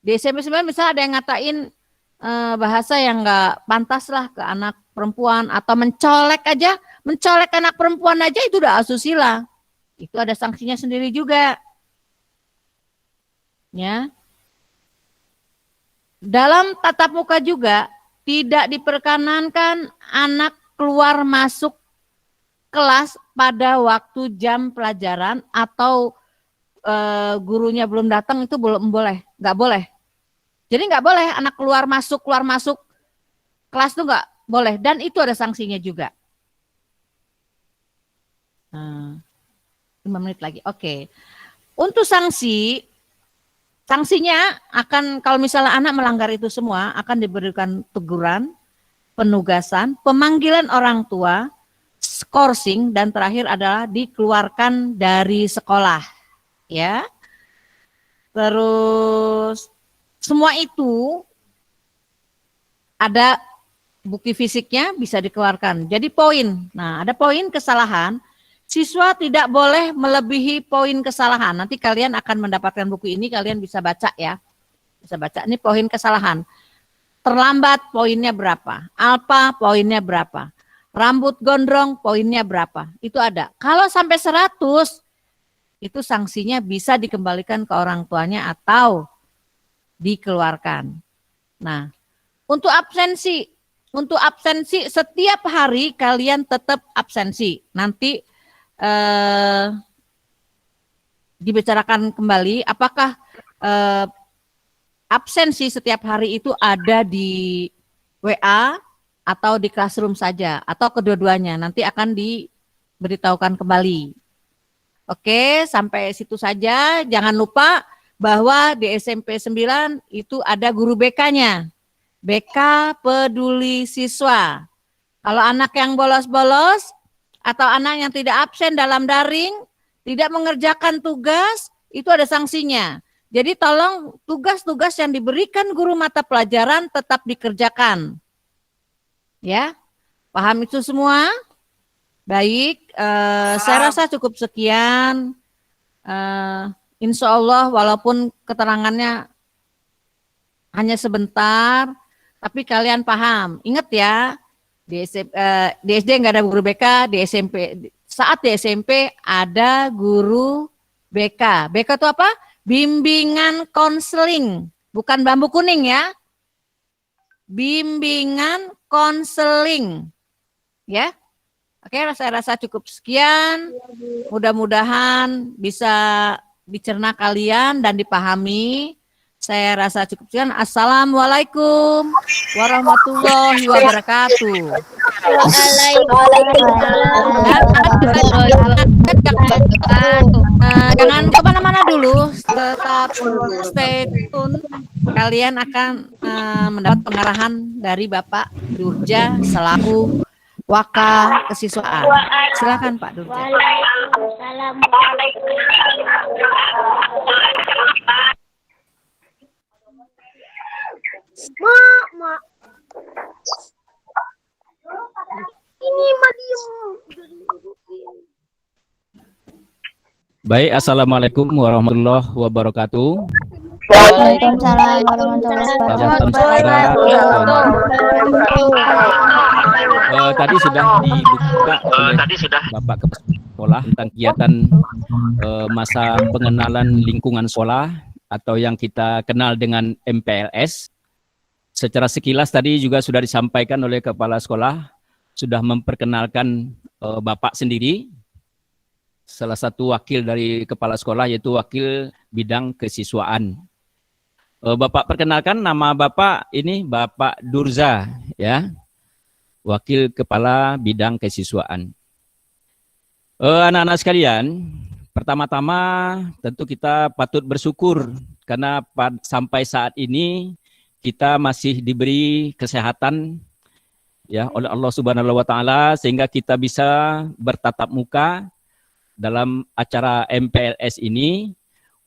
Di SMP 9 misalnya ada yang ngatain bahasa yang nggak pantas lah ke anak perempuan, atau mencolek anak perempuan aja itu udah asusila. Itu ada sanksinya sendiri juga. Ya. Dalam tatap muka juga tidak diperkenankan anak keluar masuk kelas pada waktu jam pelajaran atau gurunya belum datang, itu belum boleh, nggak boleh. Jadi nggak boleh anak keluar masuk kelas tuh nggak boleh, dan itu ada sanksinya juga. 5 menit lagi, oke. Untuk sanksinya akan, kalau misalnya anak melanggar itu semua, akan diberikan teguran, penugasan, pemanggilan orang tua, skorsing, dan terakhir adalah dikeluarkan dari sekolah. Ya. Terus semua itu ada bukti fisiknya, bisa dikeluarkan. Jadi poin. Nah, ada poin kesalahan. Siswa tidak boleh melebihi poin kesalahan. Nanti kalian akan mendapatkan buku ini, kalian bisa baca ya. Bisa baca, ini poin kesalahan. Terlambat poinnya berapa? Alpa poinnya berapa? Rambut gondrong poinnya berapa? Itu ada. Kalau sampai 100, itu sanksinya bisa dikembalikan ke orang tuanya atau dikeluarkan. Nah, untuk absensi setiap hari kalian tetap absensi. Nanti dibicarakan kembali apakah absensi setiap hari itu ada di WA atau di classroom saja atau kedua-duanya, nanti akan diberitahukan kembali. Oke, sampai situ saja. Jangan lupa bahwa di SMP 9 itu ada guru BK-nya. BK peduli siswa. Kalau anak yang bolos-bolos atau anak yang tidak absen dalam daring, tidak mengerjakan tugas, itu ada sanksinya. Jadi tolong tugas-tugas yang diberikan guru mata pelajaran tetap dikerjakan. Ya, paham itu semua? Baik, saya rasa cukup sekian. Insya Allah walaupun keterangannya hanya sebentar, tapi kalian paham. Ingat ya, di SD nggak ada guru BK, di SMP saat di SMP ada guru BK. BK itu apa? Bimbingan konseling, bukan bambu kuning ya. Bimbingan konseling, ya. Oke, saya rasa cukup sekian. Mudah-mudahan bisa dicerna kalian dan dipahami. Saya rasa cukup sekian. Assalamualaikum warahmatullahi wabarakatuh. Jangan kemana-mana dulu, tetap stay tune. Kalian akan mendapat pengarahan dari Bapak Durja selaku Waka Kesiswaan. Silakan Pak Durja. Mak. Ini diem. Baik, assalamualaikum warahmatullahi wabarakatuh. Waalaikumsalam warahmatullahi wabarakatuh. Tadi sudah dibuka oleh Bapak Kepala Sekolah tentang kegiatan masa pengenalan lingkungan sekolah atau yang kita kenal dengan MPLS. Secara sekilas tadi juga sudah disampaikan oleh Kepala Sekolah, sudah memperkenalkan Bapak sendiri, salah satu wakil dari Kepala Sekolah yaitu wakil bidang kesiswaan. Bapak perkenalkan, nama Bapak ini Bapak Durza, ya, wakil kepala bidang kesiswaan. Anak-anak sekalian, pertama-tama tentu kita patut bersyukur karena sampai saat ini kita masih diberi kesehatan ya oleh Allah Subhanahu wa taala sehingga kita bisa bertatap muka dalam acara MPLS ini,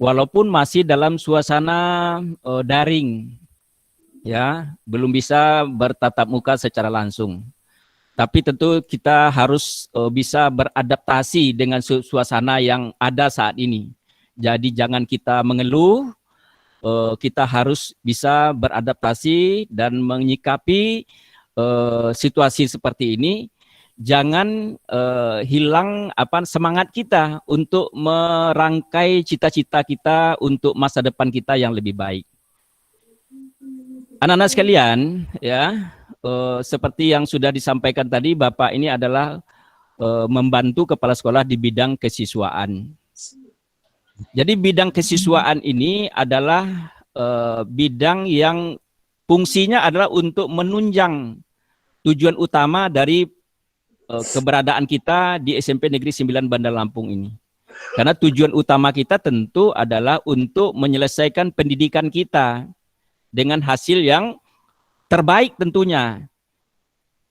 walaupun masih dalam suasana daring, ya, belum bisa bertatap muka secara langsung. Tapi tentu kita harus bisa beradaptasi dengan suasana yang ada saat ini. Jadi jangan kita mengeluh, kita harus bisa beradaptasi dan menyikapi situasi seperti ini. Jangan hilang semangat kita untuk merangkai cita-cita kita untuk masa depan kita yang lebih baik. Anak-anak sekalian, ya, seperti yang sudah disampaikan tadi, Bapak ini adalah membantu kepala sekolah di bidang kesiswaan. Jadi bidang kesiswaan ini adalah bidang yang fungsinya adalah untuk menunjang tujuan utama dari keberadaan kita di SMP Negeri 9 Bandar Lampung ini. Karena tujuan utama kita tentu adalah untuk menyelesaikan pendidikan kita dengan hasil yang terbaik tentunya.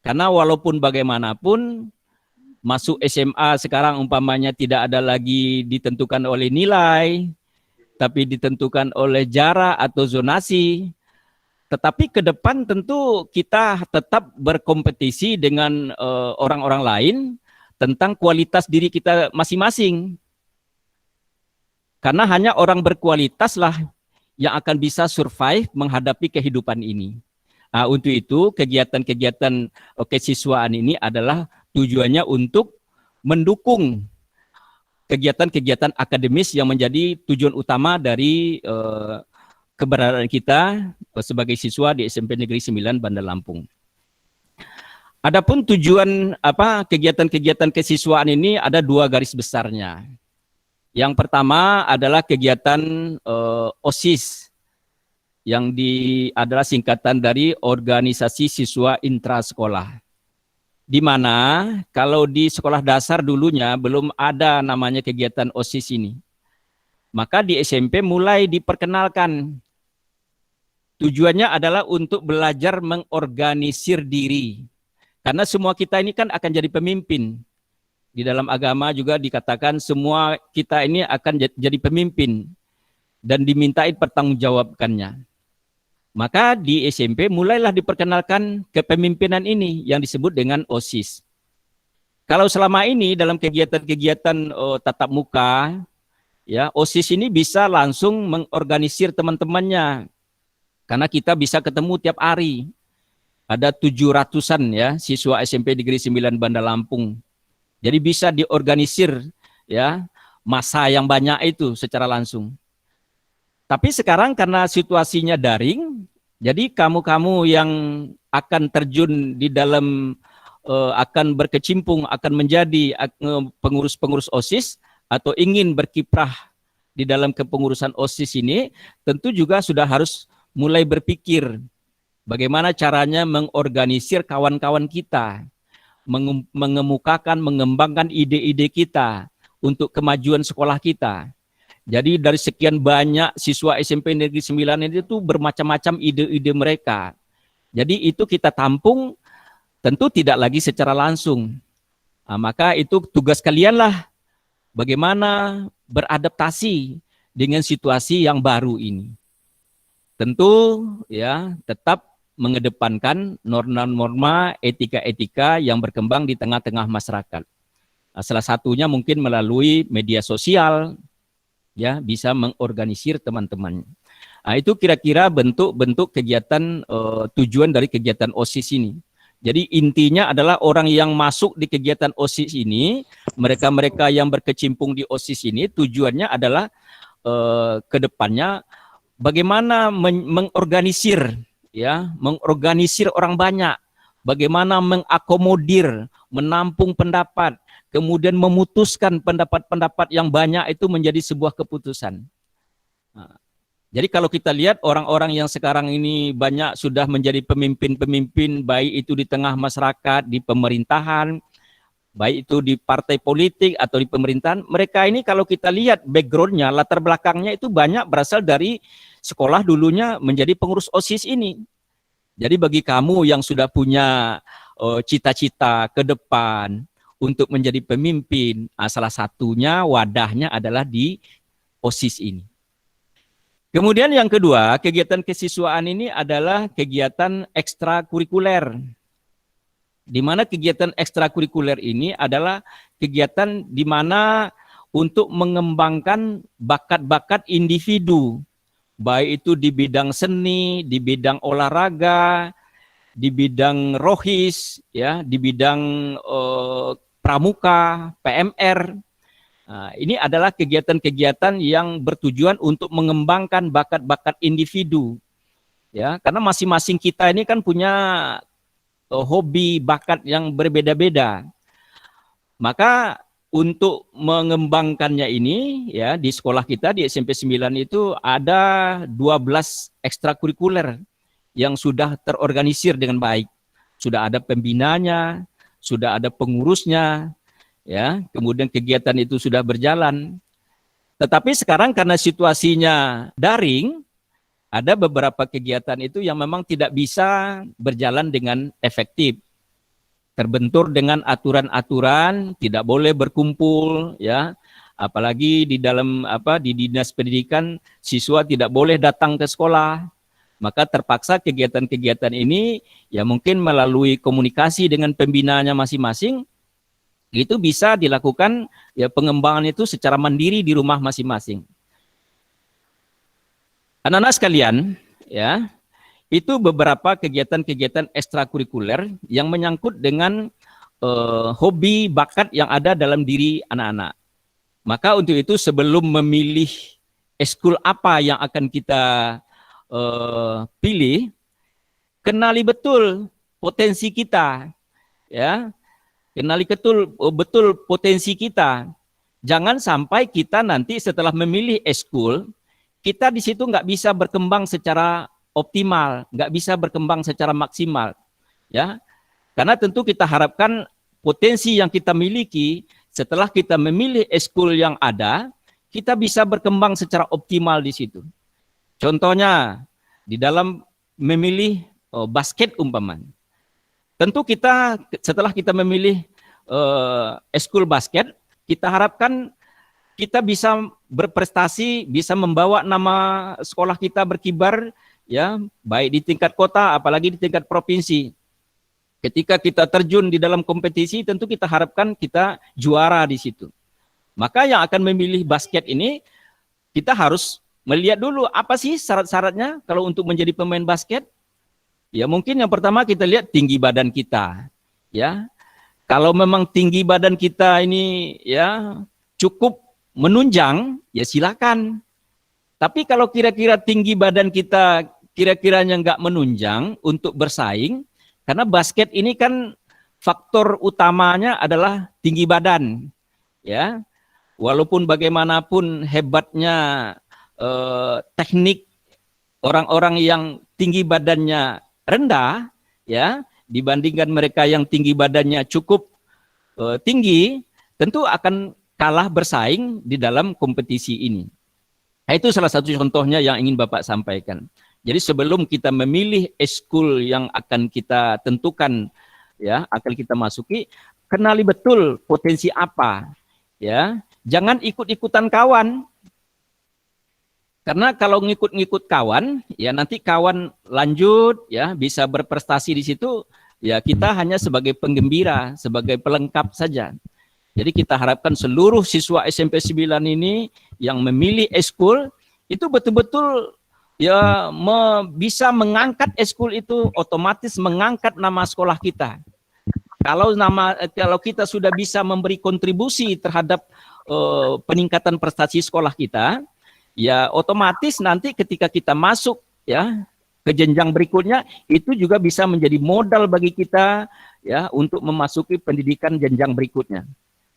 Karena walaupun bagaimanapun, masuk SMA sekarang umpamanya tidak ada lagi ditentukan oleh nilai, tapi ditentukan oleh jarak atau zonasi. Tetapi ke depan tentu kita tetap berkompetisi dengan orang-orang lain tentang kualitas diri kita masing-masing. Karena hanya orang berkualitaslah yang akan bisa survive menghadapi kehidupan ini. Nah, untuk itu kegiatan-kegiatan kesiswaan ini adalah tujuannya untuk mendukung kegiatan-kegiatan akademis yang menjadi tujuan utama dari keberadaan kita sebagai siswa di SMP Negeri 9 Bandar Lampung. Adapun tujuan kegiatan-kegiatan kesiswaan ini ada dua garis besarnya. Yang pertama adalah kegiatan OSIS yang adalah singkatan dari Organisasi Siswa Intrasekolah. Di mana kalau di sekolah dasar dulunya belum ada namanya kegiatan OSIS ini. Maka di SMP mulai diperkenalkan. Tujuannya adalah untuk belajar mengorganisir diri. Karena semua kita ini kan akan jadi pemimpin. Di dalam agama juga dikatakan semua kita ini akan jadi pemimpin. Dan dimintai pertanggungjawabannya. Maka di SMP mulailah diperkenalkan kepemimpinan ini yang disebut dengan OSIS. Kalau selama ini dalam kegiatan-kegiatan tatap muka, ya, OSIS ini bisa langsung mengorganisir teman-temannya. Karena kita bisa ketemu tiap hari. Ada 700-an ya siswa SMP Negeri 9 Bandar Lampung. Jadi bisa diorganisir ya masa yang banyak itu secara langsung. Tapi sekarang karena situasinya daring, jadi kamu-kamu yang akan terjun di dalam akan berkecimpung, akan menjadi pengurus-pengurus OSIS atau ingin berkiprah di dalam kepengurusan OSIS ini, tentu juga sudah harus mulai berpikir bagaimana caranya mengorganisir kawan-kawan kita, mengemukakan, mengembangkan ide-ide kita untuk kemajuan sekolah kita. Jadi dari sekian banyak siswa SMP Negeri 9 itu bermacam-macam ide-ide mereka. Jadi itu kita tampung tentu tidak lagi secara langsung. Nah, maka itu tugas kalianlah bagaimana beradaptasi dengan situasi yang baru ini. Tentu ya tetap mengedepankan norma-norma etika-etika yang berkembang di tengah-tengah masyarakat. Nah, salah satunya mungkin melalui media sosial, ya bisa mengorganisir teman-teman. Nah, itu kira-kira bentuk-bentuk kegiatan tujuan dari kegiatan OSIS ini. Jadi intinya adalah orang yang masuk di kegiatan OSIS ini, mereka-mereka yang berkecimpung di OSIS ini tujuannya adalah ke depannya bagaimana mengorganisir ya, mengorganisir orang banyak, bagaimana mengakomodir, menampung pendapat, kemudian memutuskan pendapat-pendapat yang banyak itu menjadi sebuah keputusan. Nah, jadi kalau kita lihat orang-orang yang sekarang ini banyak sudah menjadi pemimpin-pemimpin, baik itu di tengah masyarakat, di pemerintahan, baik itu di partai politik atau di pemerintahan, mereka ini kalau kita lihat background-nya, latar belakangnya itu banyak berasal dari sekolah dulunya menjadi pengurus OSIS ini. Jadi bagi kamu yang sudah punya cita-cita ke depan untuk menjadi pemimpin. Salah satunya wadahnya adalah di OSIS ini. Kemudian yang kedua, kegiatan kesiswaan ini adalah kegiatan ekstrakurikuler. Di mana kegiatan ekstrakurikuler ini adalah kegiatan di mana untuk mengembangkan bakat-bakat individu, baik itu di bidang seni, di bidang olahraga, di bidang rohis, ya, di bidang pramuka, PMR. Nah, ini adalah kegiatan-kegiatan yang bertujuan untuk mengembangkan bakat-bakat individu, ya, karena masing-masing kita ini kan punya hobi, bakat yang berbeda-beda. Maka untuk mengembangkannya ini, ya, di sekolah kita di SMP 9 itu ada 12 ekstrakurikuler yang sudah terorganisir dengan baik. Sudah ada pembinanya, sudah ada pengurusnya, ya. Kemudian kegiatan itu sudah berjalan. Tetapi sekarang karena situasinya daring, ada beberapa kegiatan itu yang memang tidak bisa berjalan dengan efektif. Terbentur dengan aturan-aturan, tidak boleh berkumpul, ya. Apalagi di dalam di dinas pendidikan, siswa tidak boleh datang ke sekolah. Maka terpaksa kegiatan-kegiatan ini ya mungkin melalui komunikasi dengan pembinanya masing-masing itu bisa dilakukan, ya, pengembangan itu secara mandiri di rumah masing-masing. Anak-anak sekalian, ya, itu beberapa kegiatan-kegiatan ekstrakurikuler yang menyangkut dengan hobi, bakat yang ada dalam diri anak-anak. Maka untuk itu sebelum memilih eskul apa yang akan kita pilih, kenali betul potensi kita, ya, kenali betul potensi kita. Jangan sampai kita nanti setelah memilih eskul, kita di situ nggak bisa berkembang secara optimal, nggak bisa berkembang secara maksimal, ya. Karena tentu kita harapkan potensi yang kita miliki setelah kita memilih eskul yang ada, kita bisa berkembang secara optimal di situ. Contohnya di dalam memilih basket umpamanya. Tentu kita setelah kita memilih eskul basket, kita harapkan kita bisa berprestasi, bisa membawa nama sekolah kita berkibar, ya, baik di tingkat kota, apalagi di tingkat provinsi. Ketika kita terjun di dalam kompetisi, tentu kita harapkan kita juara di situ. Maka yang akan memilih basket ini, kita harus melihat dulu apa sih syarat-syaratnya kalau untuk menjadi pemain basket. Ya mungkin yang pertama kita lihat tinggi badan kita, ya. Kalau memang tinggi badan kita ini, ya, cukup menunjang, ya silakan. Tapi kalau kira-kira tinggi badan kita kira-kiranya nggak menunjang untuk bersaing, karena basket ini kan faktor utamanya adalah tinggi badan, ya. Walaupun bagaimanapun hebatnya teknik orang-orang yang tinggi badannya rendah, ya, dibandingkan mereka yang tinggi badannya cukup tinggi, tentu akan kalah bersaing di dalam kompetisi ini. Nah, itu salah satu contohnya yang ingin Bapak sampaikan. Jadi sebelum kita memilih eskul yang akan kita tentukan, ya, akan kita masuki, kenali betul potensi apa, ya. Jangan ikut-ikutan kawan. Karena kalau ngikut-ngikut kawan, ya nanti kawan lanjut, ya, bisa berprestasi di situ, ya kita hanya sebagai penggembira, sebagai pelengkap saja. Jadi kita harapkan seluruh siswa SMP 9 ini yang memilih eskul itu betul-betul, ya, bisa mengangkat eskul itu, otomatis mengangkat nama sekolah kita. Kalau kita sudah bisa memberi kontribusi terhadap peningkatan prestasi sekolah kita, ya otomatis nanti ketika kita masuk, ya, ke jenjang berikutnya itu juga bisa menjadi modal bagi kita, ya, untuk memasuki pendidikan jenjang berikutnya.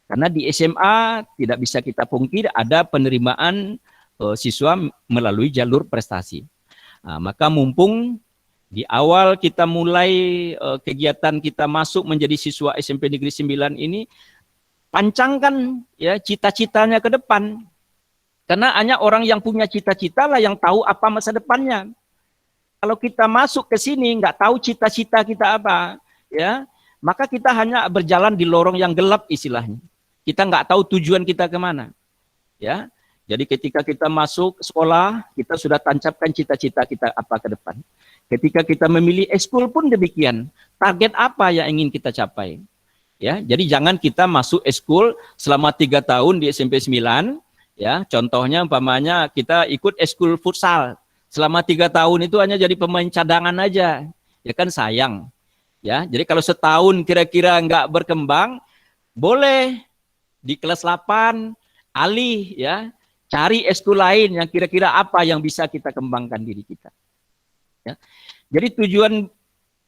Karena di SMA tidak bisa kita pungkiri ada penerimaan siswa melalui jalur prestasi. Nah, maka mumpung di awal kita mulai kegiatan kita masuk menjadi siswa SMP Negeri 9 ini, pancangkan, ya, cita-citanya ke depan. Karena hanya orang yang punya cita-cita lah yang tahu apa masa depannya. Kalau kita masuk ke sini nggak tahu cita-cita kita apa, ya, maka kita hanya berjalan di lorong yang gelap istilahnya. Kita nggak tahu tujuan kita kemana. Ya, jadi ketika kita masuk sekolah, kita sudah tancapkan cita-cita kita apa ke depan. Ketika kita memilih ekskul pun demikian. Target apa yang ingin kita capai? Ya, jadi jangan kita masuk ekskul selama 3 tahun di SMP 9. Ya, contohnya umpamanya kita ikut ekskul futsal. Selama 3 tahun itu hanya jadi pemain cadangan aja. Ya kan sayang. Ya, jadi kalau setahun kira-kira nggak berkembang, boleh di kelas 8 alih ya, cari ekskul lain yang kira-kira apa yang bisa kita kembangkan diri kita. Ya. Jadi tujuan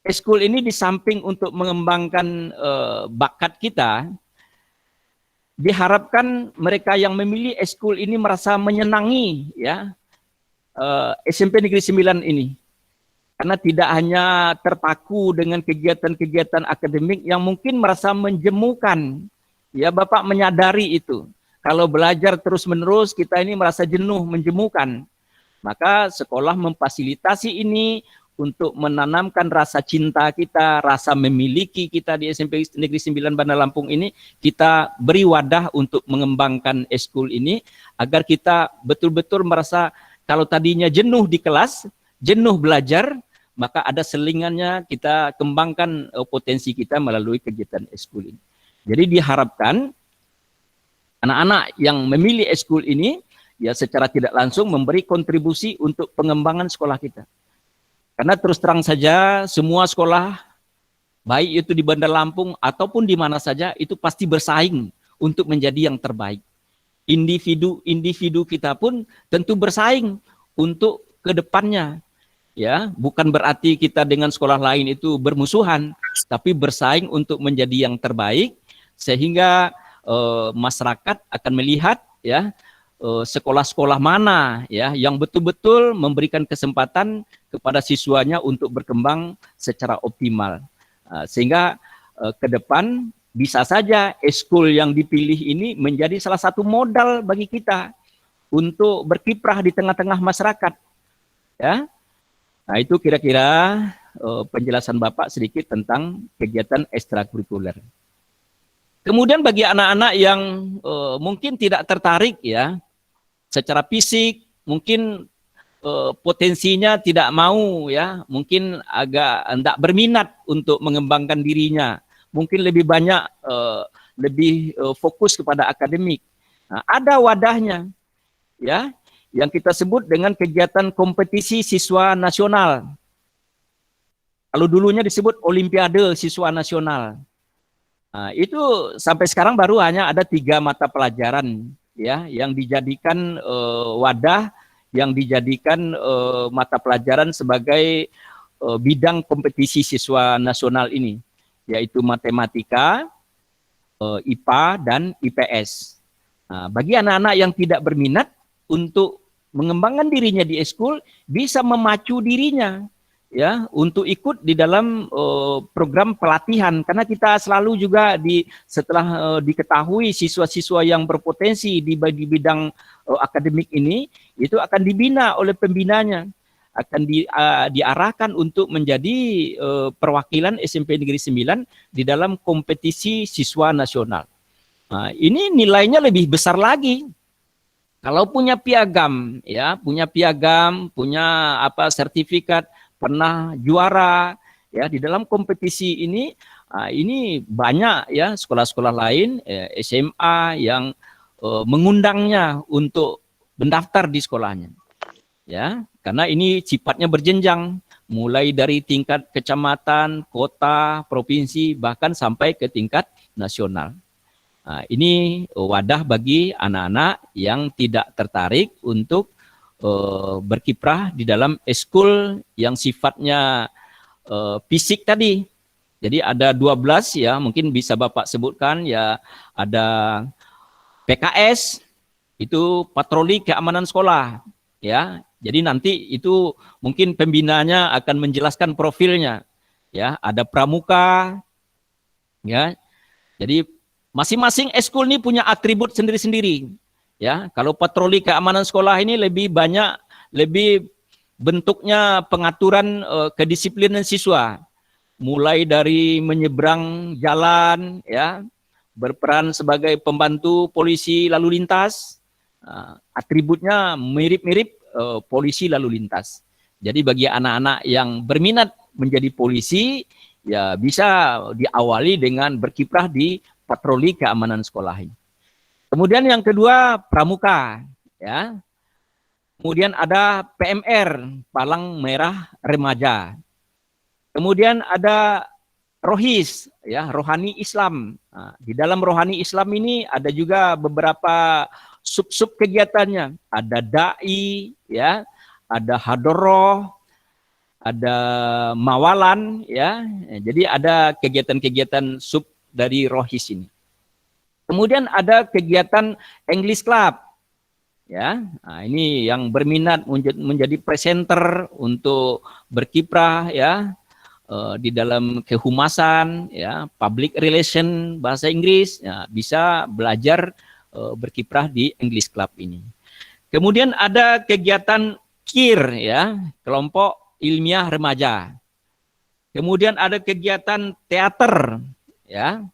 ekskul ini di samping untuk mengembangkan bakat kita, diharapkan mereka yang memilih ekskul ini merasa menyenangi ya SMP Negeri 9 ini. Karena tidak hanya terpaku dengan kegiatan-kegiatan akademik yang mungkin merasa menjemukan. Ya, Bapak menyadari itu. Kalau belajar terus-menerus kita ini merasa jenuh, menjemukan. Maka sekolah memfasilitasi ini untuk menanamkan rasa cinta kita, rasa memiliki kita di SMP Negeri 9 Bandar Lampung ini, kita beri wadah untuk mengembangkan ekskul ini agar kita betul-betul merasa kalau tadinya jenuh di kelas, jenuh belajar, maka ada selingannya kita kembangkan potensi kita melalui kegiatan ekskul ini. Jadi diharapkan anak-anak yang memilih ekskul ini ya secara tidak langsung memberi kontribusi untuk pengembangan sekolah kita. Karena terus terang saja semua sekolah, baik itu di Bandar Lampung ataupun di mana saja, itu pasti bersaing untuk menjadi yang terbaik. Individu-individu kita pun tentu bersaing untuk ke depannya. Ya, bukan berarti kita dengan sekolah lain itu bermusuhan, tapi bersaing untuk menjadi yang terbaik, sehingga masyarakat akan melihat ya sekolah-sekolah mana ya yang betul-betul memberikan kesempatan kepada siswanya untuk berkembang secara optimal. Sehingga ke depan bisa saja ekskul yang dipilih ini menjadi salah satu modal bagi kita untuk berkiprah di tengah-tengah masyarakat. Ya. Nah, itu kira-kira penjelasan Bapak sedikit tentang kegiatan ekstrakurikuler. Kemudian bagi anak-anak yang mungkin tidak tertarik ya secara fisik, mungkin potensinya tidak mau ya, mungkin agak tidak berminat untuk mengembangkan dirinya, mungkin lebih banyak lebih fokus kepada akademik. Nah, ada wadahnya ya yang kita sebut dengan kegiatan kompetisi siswa nasional. Kalau dulunya disebut Olimpiade Siswa Nasional. Nah, itu sampai sekarang baru hanya ada 3 mata pelajaran ya yang dijadikan wadah, yang dijadikan mata pelajaran sebagai bidang kompetisi siswa nasional ini, yaitu matematika, IPA, dan IPS. Nah, bagi anak-anak yang tidak berminat untuk mengembangkan dirinya di ekskul, bisa memacu dirinya ya untuk ikut di dalam program pelatihan, karena kita selalu juga setelah diketahui siswa-siswa yang berpotensi di bidang akademik ini itu akan dibina oleh pembinanya, akan diarahkan untuk menjadi perwakilan SMP Negeri 9 di dalam kompetisi siswa nasional. Nah, ini nilainya lebih besar lagi. Kalau punya piagam ya, punya sertifikat, pernah juara ya di dalam kompetisi ini, ini banyak ya sekolah-sekolah lain SMA yang mengundangnya untuk mendaftar di sekolahnya. Ya, karena ini sifatnya berjenjang, mulai dari tingkat kecamatan, kota, provinsi, bahkan sampai ke tingkat nasional. Nah, ini wadah bagi anak-anak yang tidak tertarik untuk berkiprah di dalam ekskul yang sifatnya fisik tadi. Jadi ada 12 ya, mungkin bisa Bapak sebutkan ya, ada PKS, itu patroli keamanan sekolah ya. Jadi nanti itu mungkin pembinanya akan menjelaskan profilnya ya, ada pramuka ya. Jadi masing-masing ekskul ini punya atribut sendiri-sendiri. Ya, kalau patroli keamanan sekolah ini lebih bentuknya pengaturan kedisiplinan siswa. mulai dari menyeberang jalan, ya, berperan sebagai pembantu polisi lalu lintas, atributnya mirip-mirip polisi lalu lintas. Jadi bagi anak-anak yang berminat menjadi polisi, ya bisa diawali dengan berkiprah di patroli keamanan sekolah ini. Kemudian yang kedua, pramuka, ya. Kemudian ada PMR, Palang Merah Remaja. Kemudian ada Rohis, ya, rohani Islam. Nah, di dalam rohani Islam ini ada juga beberapa sub-sub kegiatannya. Ada dai, ya, ada hadoroh, ada mawalan, ya. Jadi ada kegiatan-kegiatan sub dari Rohis ini. Kemudian ada kegiatan English Club, ya. Nah, ini yang berminat menjadi presenter untuk berkiprah, ya, di dalam kehumasan, ya, public relation bahasa Inggris, ya, bisa belajar berkiprah di English Club ini. Kemudian ada kegiatan KIR, ya, kelompok ilmiah remaja. Kemudian ada kegiatan teater, ya,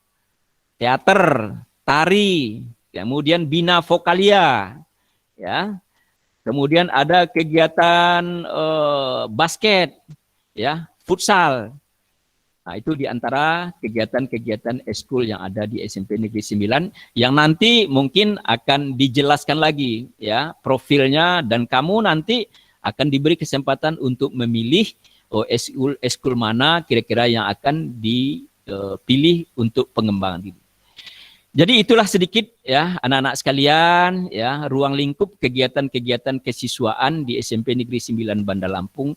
teater, tari, kemudian bina vokalia, ya. Kemudian ada kegiatan basket, ya, futsal. Nah, itu di antara kegiatan-kegiatan eskul yang ada di SMP Negeri 9 yang nanti mungkin akan dijelaskan lagi, ya, profilnya, dan kamu nanti akan diberi kesempatan untuk memilih eskul mana kira-kira yang akan dipilih untuk pengembangan diri. Jadi itulah sedikit, ya, anak-anak sekalian, ya, ruang lingkup kegiatan-kegiatan kesiswaan di SMP Negeri 9 Bandar Lampung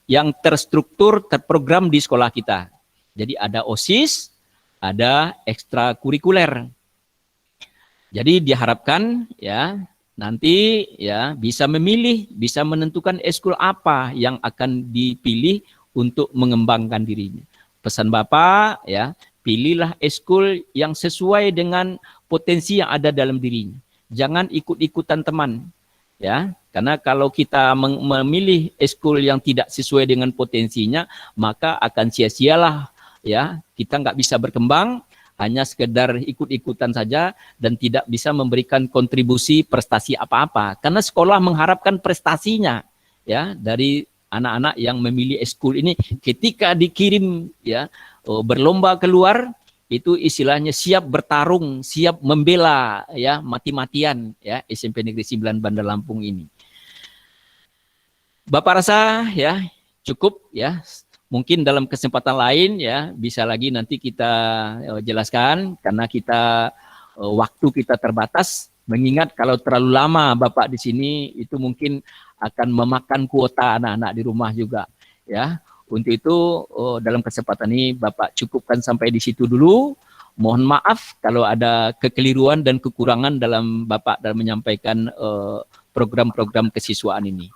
yang terstruktur, terprogram di sekolah kita. Jadi ada OSIS, ada ekstrakurikuler. Jadi diharapkan, ya, nanti, ya, bisa memilih, bisa menentukan eskul apa yang akan dipilih untuk mengembangkan dirinya. Pesan Bapak, ya, pilihlah eskul yang sesuai dengan potensi yang ada dalam dirinya. Jangan ikut-ikutan teman, ya. Karena kalau kita memilih eskul yang tidak sesuai dengan potensinya, maka akan sia-sialah, ya. Kita nggak bisa berkembang, hanya sekedar ikut-ikutan saja dan tidak bisa memberikan kontribusi prestasi apa-apa. Karena sekolah mengharapkan prestasinya, ya, dari anak-anak yang memilih eskul ini. Ketika dikirim, ya, berlomba keluar, itu istilahnya siap bertarung, siap membela, ya, mati-matian, ya, SMP Negeri 9 Bandar Lampung ini. Bapak rasa, ya, cukup, ya. Mungkin dalam kesempatan lain, ya, bisa lagi nanti kita jelaskan karena kita waktu kita terbatas. Mengingat kalau terlalu lama Bapak di sini itu mungkin akan memakan kuota anak-anak di rumah juga, ya. Untuk itu dalam kesempatan ini Bapak cukupkan sampai di situ dulu. Mohon maaf kalau ada kekeliruan dan kekurangan dalam Bapak dalam menyampaikan program-program kesiswaan ini.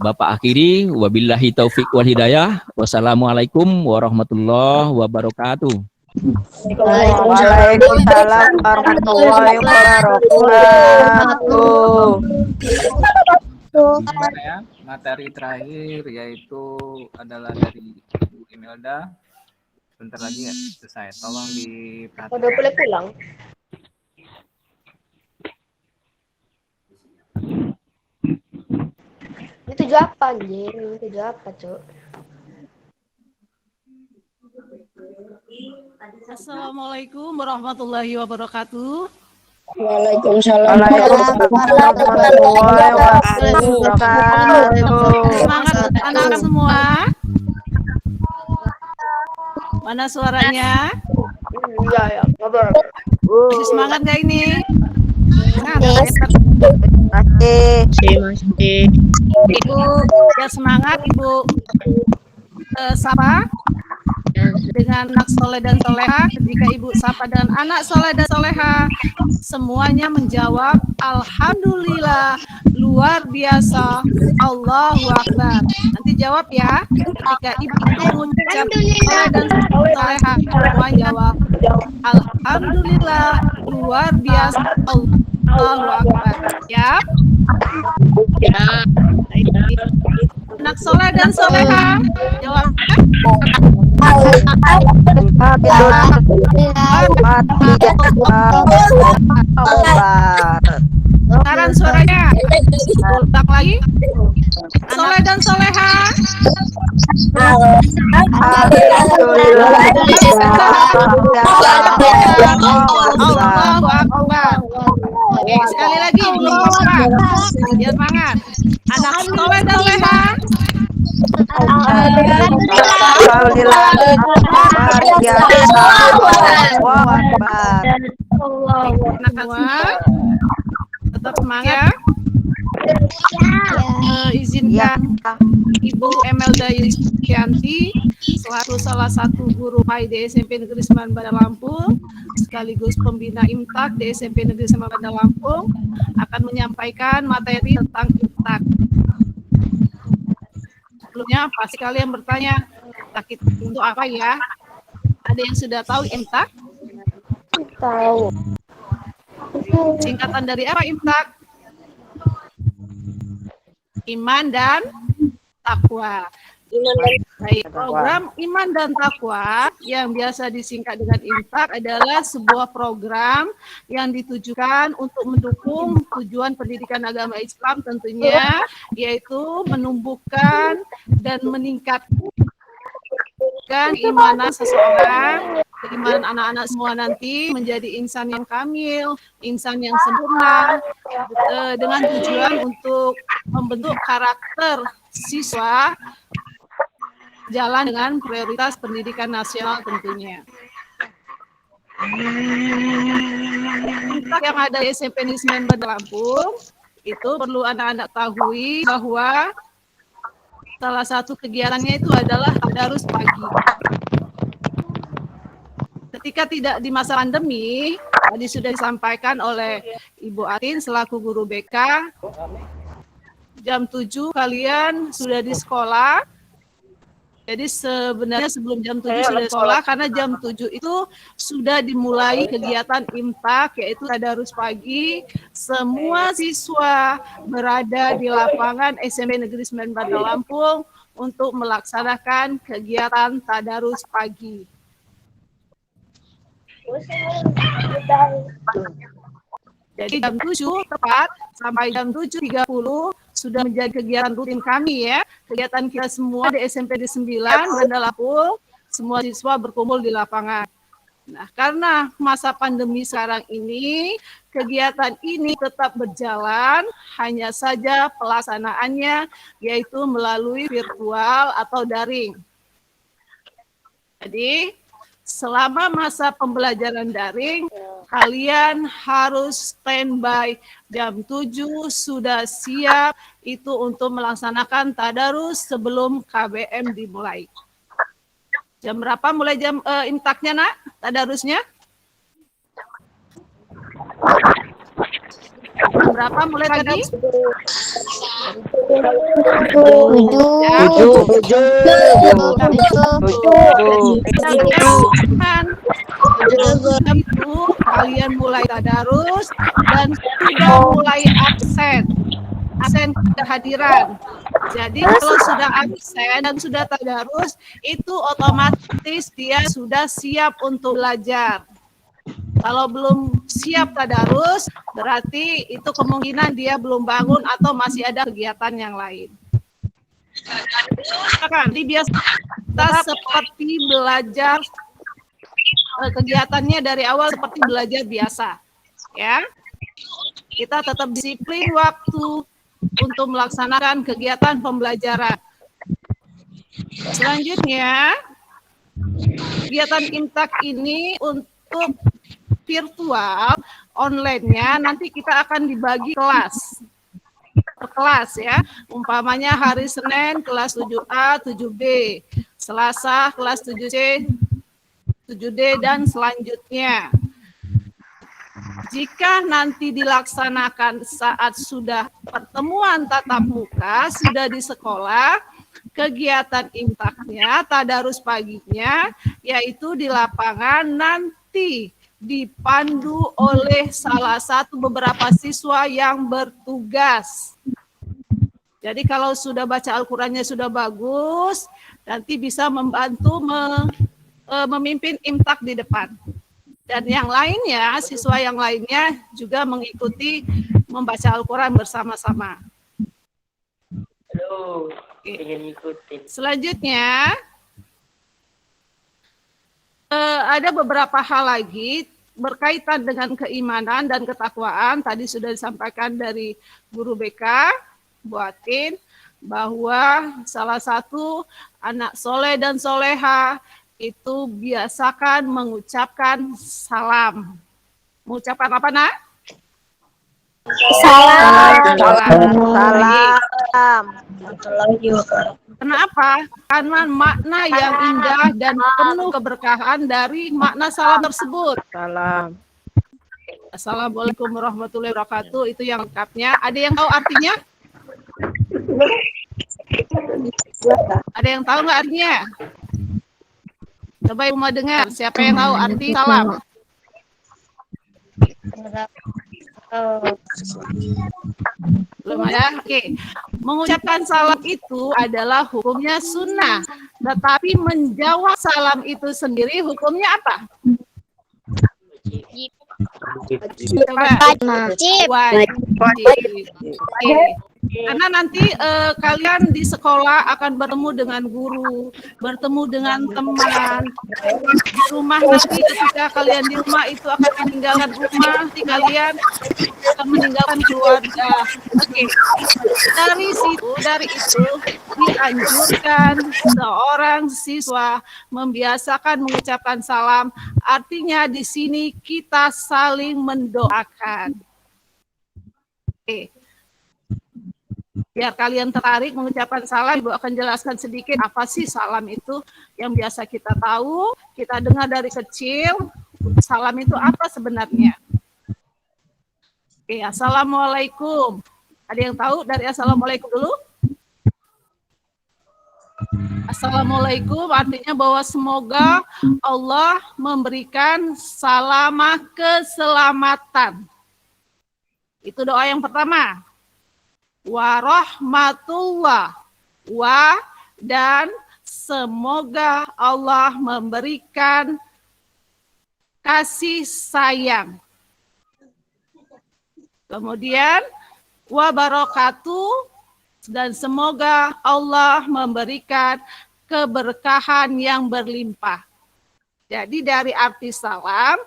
Bapak akhiri, wabillahi taufik wal hidayah. Wassalamualaikum warahmatullahi wabarakatuh. Waalaikumsalam warahmatullahi wabarakatuh. Ya, materi terakhir yaitu adalah dari Bu Imelda. Sebentar lagi ya selesai. Tolong diperhatikan. Udah boleh pulang. Ini tujuh apa anjir? Ini tujuh apa, Cuk? Assalamualaikum warahmatullahi wabarakatuh. Waalaikumsalam warahmatullahi wabarakatuh. Semangat anak-anak semua. Mana suaranya? Iya, ya. Kabar. Masih semangat nggak ini? Ibu, ya semangat Ibu. Sapa dengan anak soleh dan soleha. Ketika Ibu sapa dengan anak soleh dan soleha, semuanya menjawab alhamdulillah, luar biasa, Allahu Akbar. Nanti jawab ya. Ketika Ibu mengucap soleh dan soleha, semua jawab alhamdulillah, luar biasa, Allahu Akbar. Ya. Anak soleh dan soleha, jawab Sekarang suaranya. Ulang lagi. Soleh dan Soleha. Allahu Akbar. Oke, sekali lagi belum apa-apa. Biar semangat. Anak soleh dan soleha. Anak semua tetap semangat. Izinkan Ibu Emelda Yustianti selaku salah satu guru PAI di SMP Negeri 9 Bandar Lampung sekaligus pembina IMTAK di SMP Negeri 9 Bandar Lampung akan menyampaikan materi tentang IMTAK. Sebelumnya pasti kalian bertanya, IMTAK itu untuk apa ya? Ada yang sudah tahu IMTAK? Tahu. Singkatan dari apa IMTAK? Iman dan takwa. Baik, program Iman dan Takwa yang biasa disingkat dengan IMTAK adalah sebuah program yang ditujukan untuk mendukung tujuan pendidikan agama Islam tentunya, yaitu menumbuhkan dan meningkatkan keimanan seseorang, keimanan anak-anak semua nanti menjadi insan yang kamil, insan yang sempurna, dengan tujuan untuk membentuk karakter siswa jalan dengan prioritas pendidikan nasional tentunya. Yang ada di SMP Negeri 9 Bandar Lampung itu perlu anak-anak ketahui bahwa salah satu kegiatannya itu adalah tadarus pagi. Ketika tidak di masa pandemi, tadi sudah disampaikan oleh Ibu Atin selaku guru BK, jam 7 kalian sudah di sekolah. Jadi sebenarnya sebelum jam 7 sudah di sekolah, karena jam 7 itu sudah dimulai kegiatan IMTAK, yaitu tadarus pagi. Semua siswa berada di lapangan SMP Negeri 9 Bandar Lampung untuk melaksanakan kegiatan tadarus pagi. Jadi jam 7 tepat sampai jam 7.30 sudah menjadi kegiatan rutin kami ya. Kegiatan kita semua di SMP di 9 Bandar Lampung, semua siswa berkumpul di lapangan. Nah, karena masa pandemi sekarang ini, kegiatan ini tetap berjalan, hanya saja pelaksanaannya yaitu melalui virtual atau daring. Jadi, selama masa pembelajaran daring, kalian harus standby jam 7 sudah siap itu untuk melaksanakan tadarus sebelum KBM dimulai. Jam berapa mulai jam IMTAK-nya, Nak? Tadarusnya? Jam berapa mulai tadi? Jam itu kalian mulai tadarus dan sudah mulai absen kehadiran. Jadi kalau sudah absen dan sudah tadarus, itu otomatis dia sudah siap untuk belajar. Kalau belum siap tadarus, berarti itu kemungkinan dia belum bangun atau masih ada kegiatan yang lain. Jadi biasa seperti belajar, kegiatannya dari awal seperti belajar biasa, ya. Kita tetap disiplin waktu untuk melaksanakan kegiatan pembelajaran. Selanjutnya, kegiatan IMTAK ini untuk virtual online-nya nanti kita akan dibagi kelas per kelas ya. Umpamanya hari Senin kelas 7A, 7B, Selasa kelas 7C, 7D dan selanjutnya. Jika nanti dilaksanakan saat sudah pertemuan tatap muka, sudah di sekolah, kegiatan IMTAK-nya, tadarus paginya, yaitu di lapangan nanti dipandu oleh salah satu beberapa siswa yang bertugas. Jadi kalau sudah baca Al-Qur'annya sudah bagus, nanti bisa membantu memimpin imtak di depan. Dan yang lainnya, siswa yang lainnya juga mengikuti membaca Al-Qur'an bersama-sama. Oke. Selanjutnya, ada beberapa hal lagi berkaitan dengan keimanan dan ketakwaan. Tadi sudah disampaikan dari guru BK, Bu Atin, bahwa salah satu anak soleh dan soleha itu biasakan mengucapkan salam. Mengucapkan apa, Nak? Salam. Kenapa? Karena makna yang indah dan penuh keberkahan dari makna salam tersebut. Salam. Assalamualaikum warahmatullahi wabarakatuh. Itu yang lengkapnya. Ada yang tahu artinya? Ada yang tahu nggak artinya? Coba Ibu mau dengar. Siapa yang tahu arti salam? Belum ada? Oke. Mengucapkan salam itu adalah hukumnya sunnah. Tetapi menjawab salam itu sendiri hukumnya apa? Wajib. Oke. Karena nanti kalian di sekolah akan bertemu dengan guru, bertemu dengan teman. Di rumah nanti ketika kalian di rumah itu akan meninggalkan rumah, nanti kalian akan meninggalkan keluarga. Oke. Dari itu dianjurkan seorang siswa membiasakan mengucapkan salam. Artinya di sini kita saling mendoakan. Oke. Biar kalian tertarik mengucapkan salam, Ibu akan jelaskan sedikit apa sih salam itu yang biasa kita tahu, kita dengar dari kecil. Salam itu apa sebenarnya? Oke, Assalamualaikum. Ada yang tahu dari Assalamualaikum dulu? Assalamualaikum artinya bahwa semoga Allah memberikan salamah keselamatan. Itu doa yang pertama. Warahmatullah, dan semoga Allah memberikan kasih sayang. Kemudian wabarakatuh, dan semoga Allah memberikan keberkahan yang berlimpah. Jadi dari arti salam,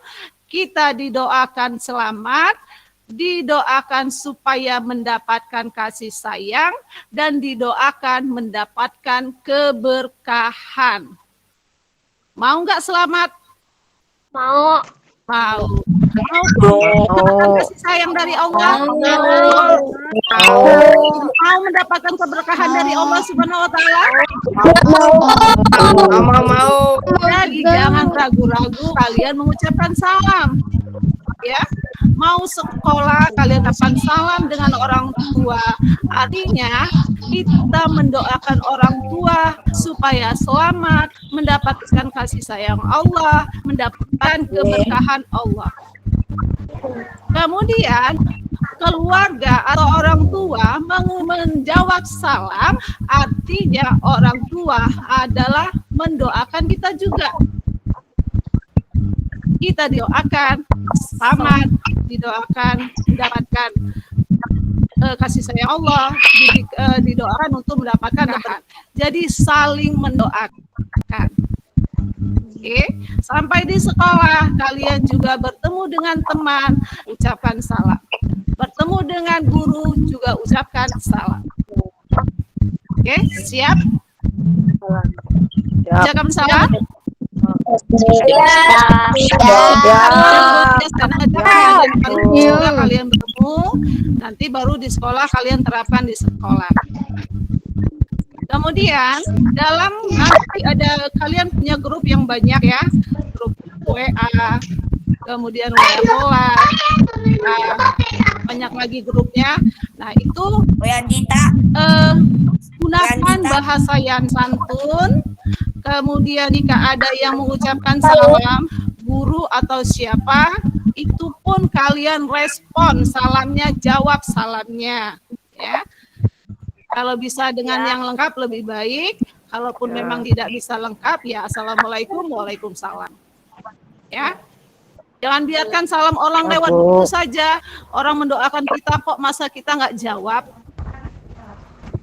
kita didoakan selamat, didoakan supaya mendapatkan kasih sayang, dan didoakan mendapatkan keberkahan. Mau nggak selamat? Mau. Mau. Mendapatkan kasih sayang dari Allah? Mau mendapatkan keberkahan dari Allah Subhanahu wa Ta'ala? Mau. Jadi jangan ragu-ragu kalian mengucapkan salam. Ya, mau sekolah kalian dapat salam dengan orang tua. Artinya kita mendoakan orang tua supaya selamat, mendapatkan kasih sayang Allah, mendapatkan keberkahan Allah. Kemudian keluarga atau orang tua menjawab salam, artinya orang tua adalah mendoakan kita juga. Kita didoakan selamat, didoakan mendapatkan kasih sayang Allah, didoakan untuk mendapatkan keberkahan. Jadi saling mendoakan. Oke, sampai di sekolah kalian juga bertemu dengan teman, ucapkan salam. Bertemu dengan guru juga ucapkan salam. Oke, siap? Ucapkan salam. Kalian bertemu, nanti baru di sekolah kalian terapkan di sekolah. Kemudian dalam nanti ada kalian punya grup yang banyak ya, grup WA, kemudian WA kelas, banyak lagi grupnya. Nah itu gunakan bahasa yang santun. Kemudian jika ada yang mengucapkan salam, guru atau siapa, itu pun kalian respon salamnya, jawab salamnya, ya. Kalau bisa dengan yang lengkap lebih baik. Kalaupun memang tidak bisa lengkap, ya assalamualaikum, waalaikumsalam. Ya, jangan biarkan salam orang lewat itu saja. Orang mendoakan kita kok masa kita nggak jawab?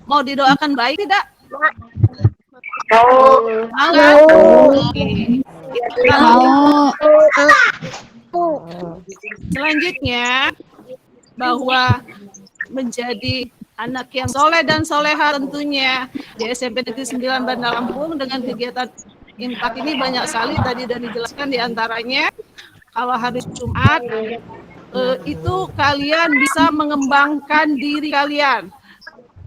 Mau didoakan baik tidak? Enggak? Oke. Selanjutnya, bahwa menjadi anak yang soleh dan soleha tentunya di SMP Negeri 9 Bandar Lampung dengan kegiatan impak ini banyak sekali tadi dan dijelaskan diantaranya kalau hari Jumat itu kalian bisa mengembangkan diri kalian,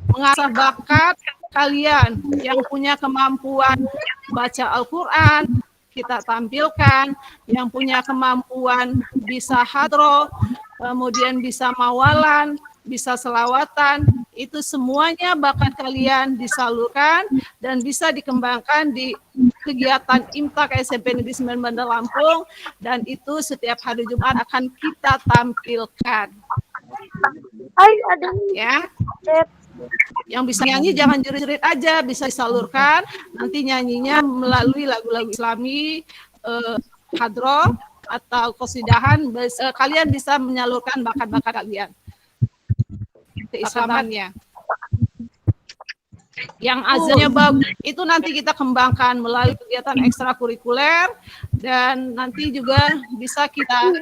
mengasah bakat kalian yang punya kemampuan baca Al-Quran, kita tampilkan, yang punya kemampuan bisa hadroh, kemudian bisa mawalan, bisa selawatan, itu semuanya bakat kalian disalurkan dan bisa dikembangkan di kegiatan imtak SMP Negeri 9 Bandar Lampung, dan itu setiap hari Jumat akan kita tampilkan. Ya. Yang bisa nyanyi jangan jerit-jerit aja, bisa disalurkan, nanti nyanyinya melalui lagu-lagu Islami, hadroh atau qasidahan, kalian bisa menyalurkan bakat-bakat kalian keislamannya. Yang azannya bagus itu nanti kita kembangkan melalui kegiatan ekstrakurikuler, dan nanti juga bisa kita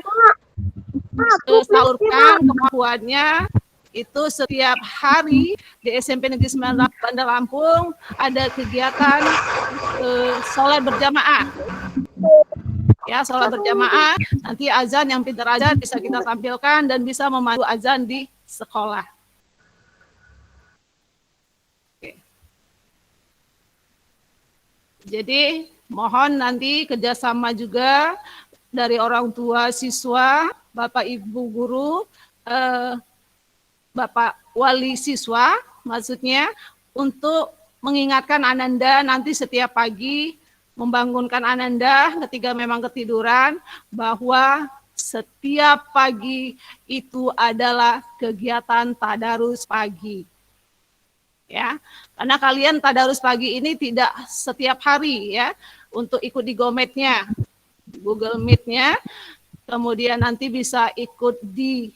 salurkan kemampuannya. Itu setiap hari di SMP Negeri 9 Bandar Lampung ada kegiatan sholat berjamaah. Ya, sholat berjamaah, nanti azan yang pintar azan bisa kita tampilkan dan bisa memandu azan di sekolah. Oke. Jadi mohon nanti kerjasama juga dari orang tua siswa, Bapak Ibu guru, Bapak wali siswa, maksudnya untuk mengingatkan Ananda nanti setiap pagi, membangunkan Ananda ketika memang ketiduran, bahwa setiap pagi itu adalah kegiatan tadarus pagi. Ya, karena kalian tadarus pagi ini tidak setiap hari ya, untuk ikut di Gometnya, Google Meet-nya, kemudian nanti bisa ikut di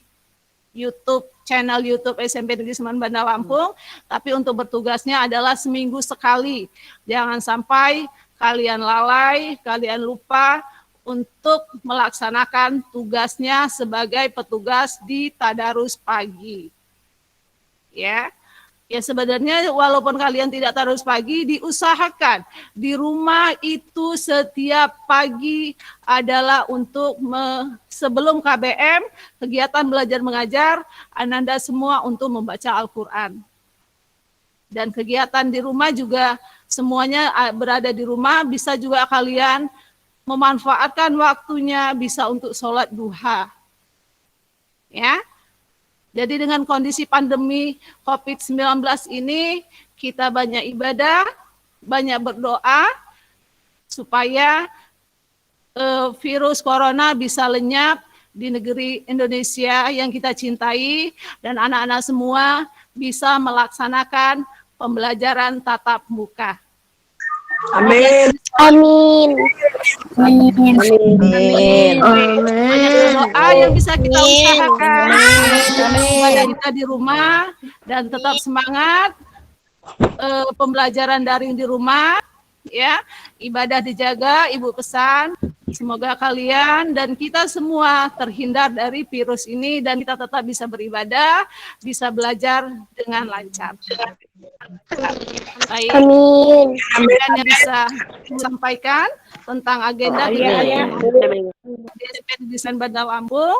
YouTube, channel YouTube SMP Negeri 9 Bandar Lampung, tapi untuk bertugasnya adalah seminggu sekali. Jangan sampai kalian lalai, kalian lupa untuk melaksanakan tugasnya sebagai petugas di tadarus pagi. Ya sebenarnya walaupun kalian tidak tadarus pagi, diusahakan di rumah itu setiap pagi adalah untuk sebelum KBM, kegiatan belajar mengajar, Ananda semua untuk membaca Al-Quran. Dan kegiatan di rumah juga semuanya berada di rumah, bisa juga kalian memanfaatkan waktunya bisa untuk sholat duha. Ya. Jadi dengan kondisi pandemi COVID-19 ini, kita banyak ibadah, banyak berdoa, supaya virus corona bisa lenyap di negeri Indonesia yang kita cintai, dan anak-anak semua bisa melaksanakan pembelajaran tatap muka. Amin. Amin. Amin. Amin. Banyak doa yang bisa kita usahakan. Ibadah kita di rumah dan tetap semangat. Pembelajaran daring di rumah, ya. Ibadah dijaga, Ibu pesan. Semoga kalian dan kita semua terhindar dari virus ini dan kita tetap bisa beribadah, bisa belajar dengan lancar. Baik. Amin. Yang bisa disampaikan tentang agenda di SMP Negeri 9 Bandar Lampung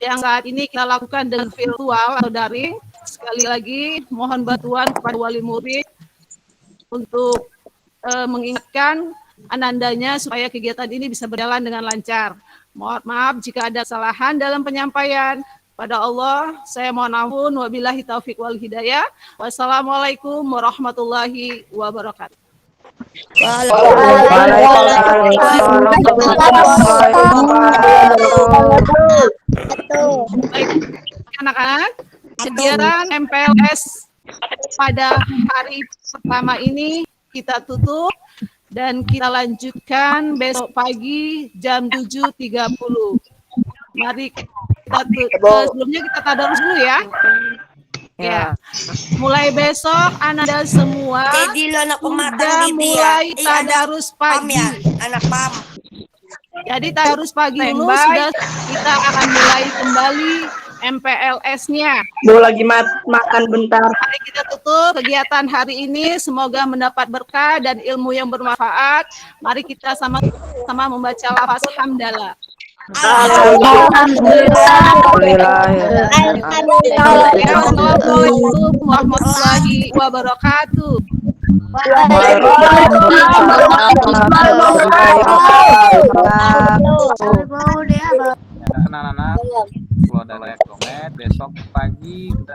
yang saat ini kita lakukan dengan virtual atau daring. Sekali lagi mohon bantuan kepada wali murid untuk mengingatkan anandanya supaya kegiatan ini bisa berjalan dengan lancar. Mohon maaf jika ada kesalahan dalam penyampaian. Pada Allah, saya mohon ampun. Wabillahi taufiq wal hidayah. Wassalamualaikum warahmatullahi wabarakatuh. Baik, anak-anak, kegiatan MPLS pada hari pertama ini kita tutup dan kita lanjutkan besok pagi jam 7.30. Mari kita sebelumnya kita tadarus dulu ya. Ya. Mulai besok Anda semua Jadi lo anak pematang sudah Didi ya? mulai Iya, tadarus Pam pagi. ya? Anak Pam. Jadi tadarus pagi dulu sudah kita akan mulai kembali MPLS-nya. Gue lagi makan bentar. Mari kita tutup kegiatan hari ini. Semoga mendapat berkah dan ilmu yang bermanfaat. Mari kita sama-sama membaca lafaz hamdalah. Assalamualaikum warahmatullahi wabarakatuh. Anak-anak keluar dari Komet besok pagi kita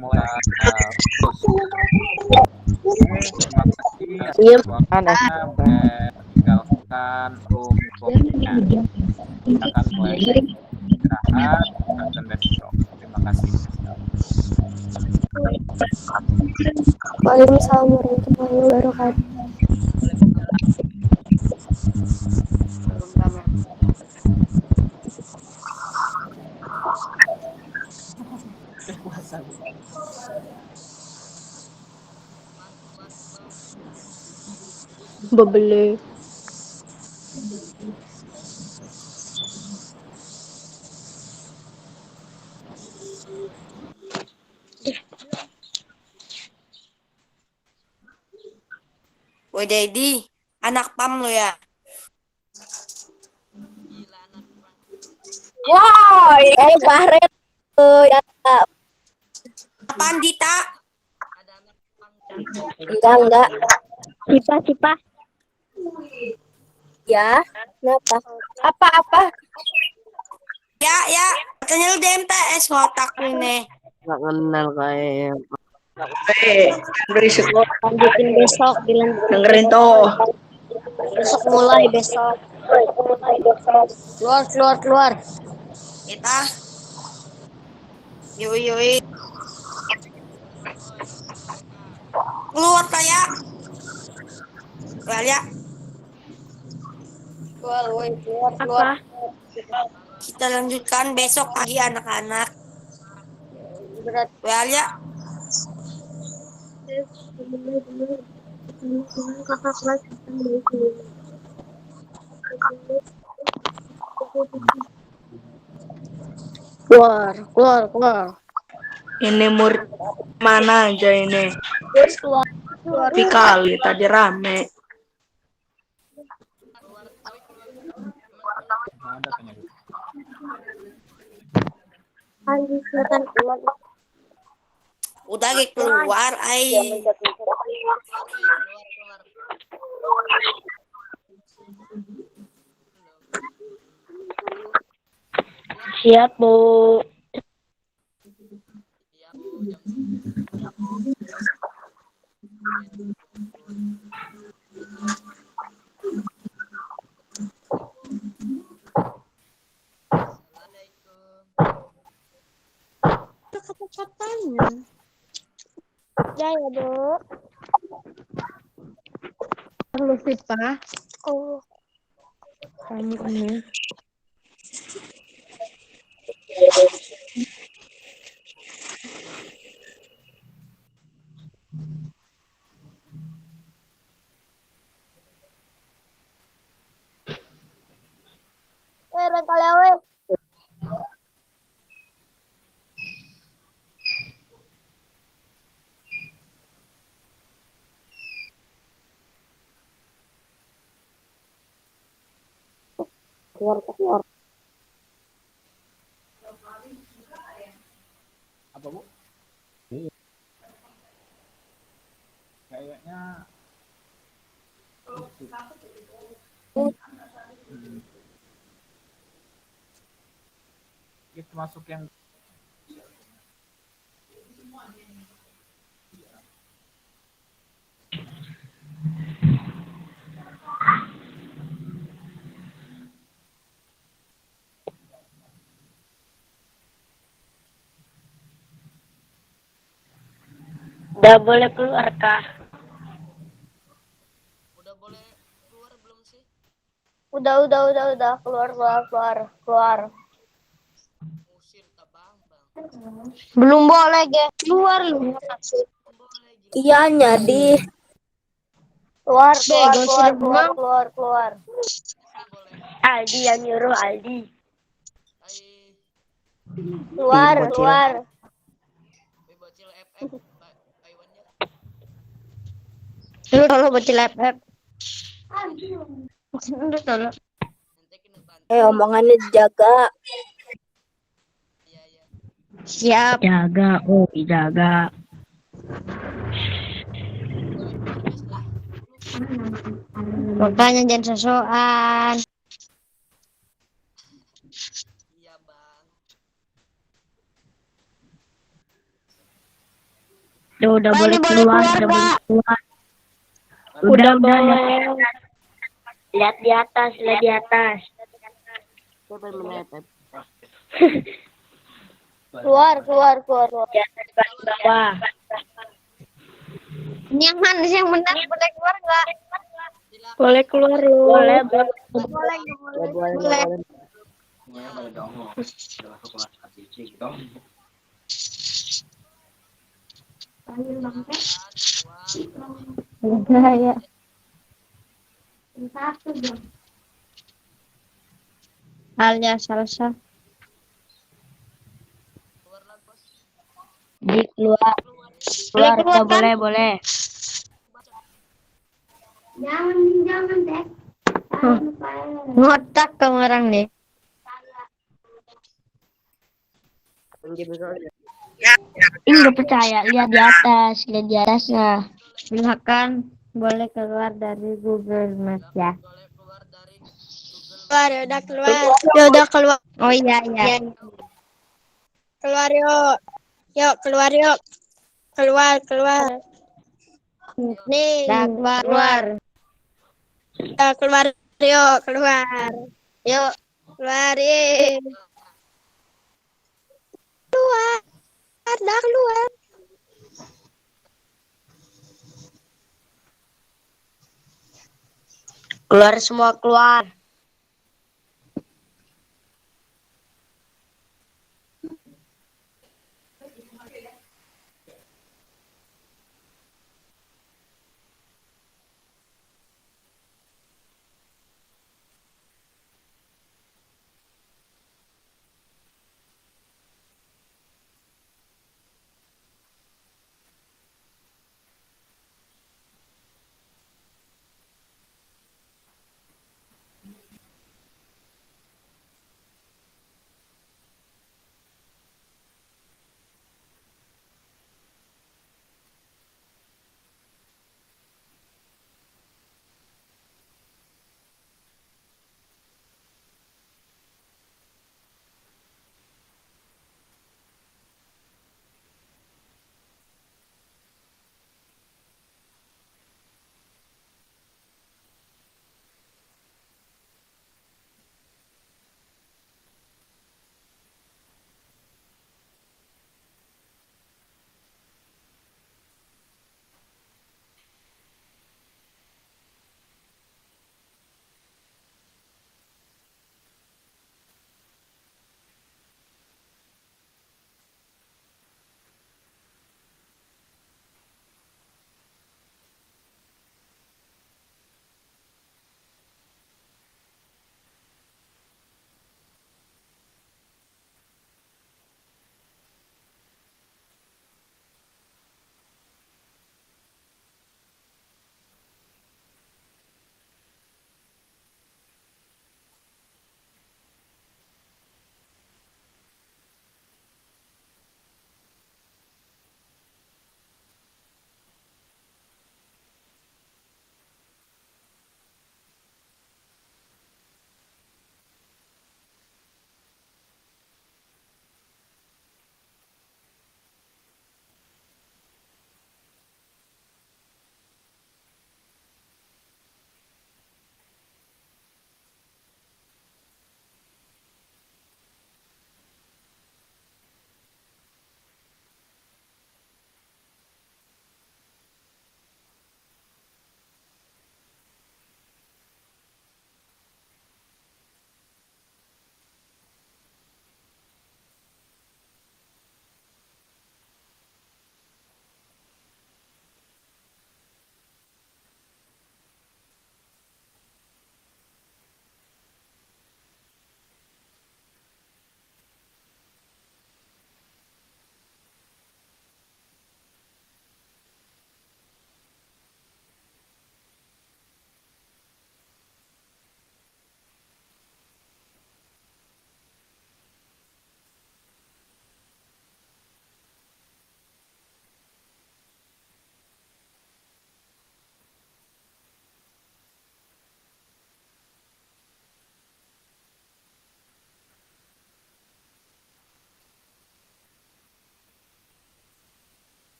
mulai terus. Terima kasih meninggalkan room-roomnya. Kita akan mulai istirahat dan besok. Terima kasih. Waalaikumsalam warahmatullahi wabarakatuh. Bebele. Woi Dedi, anak Pam lo ya? Woi, Bahret ya. Apaan Dita? Enggak. Cipa. Ya, kenapa? Apa? Ya, katanya lu DMTS otak ini. Nggak kenal kayak. Berisik lo. Lanjutin besok, Dengerin tuh. besok mulai besok. Keluar. Kita. Yoi. Keluar kayak. Keluar. Kita lanjutkan besok pagi anak-anak. Well ya. Kakak kelas keluar. Ini murid mana aja ini? Keluar. Tapi kali tadi rame. Udah keluar ai. Siap, Bu. Kecepatan. Ya, Bu. Perlu sih, Pak. Oh. Kamu ini. Rentalewe. Keluar. Apa Bu? Kayaknya itu masuk yang Udah boleh keluar kah? Udah. Keluar. Belum boleh, guys. Keluar lu. Iya, jadi. Keluar. Aldi yang nyuruh, Aldi. Keluar. Lu tolong bocil FF. Lu tolong. Omongannya dijaga. Siap. Jaga. Makanya jangan sosokan. Udah boleh keluar. Udah boleh. Lihat di atas. Keluar. Di atas bawah. Ini yang mana sih yang benar? Boleh keluar nggak? Boleh keluar lu. Boleh. Udah ya. Halnya salsa. Keluar. Boleh. Jangan deh. Ngotak kamu orang nih. Enggak percaya, lihat di atasnya. Silakan boleh keluar dari Google Maps ya. Udah keluar. Oh iya. Keluar yuk. Keluar. Nih, keluar. Keluar yuk. Yuk. Keluar. Keluar. Keluar semua, keluar.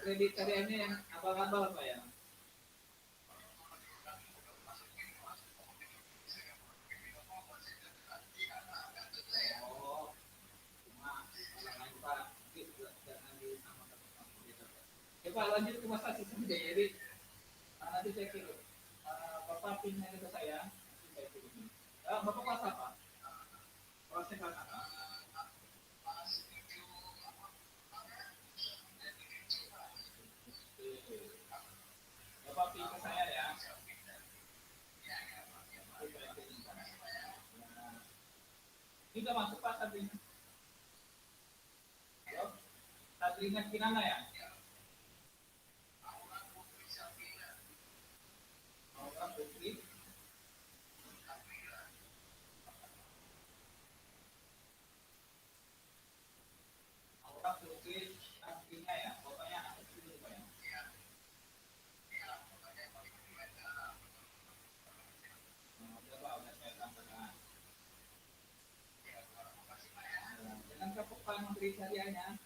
Kredit hariannya yang abal-abal Pak ya? Pak lanjut ke Mas Asis jadi nanti saya kirim Bapak pinnya ke saya nanti saya kirim. Bapak kelas apa? Kelasnya kelas apa? Bapak pin ke saya ya. Ini udah masuk Pak Sabrina. Sabrina Kinana ya? Dengan keputusan menteri hariannya.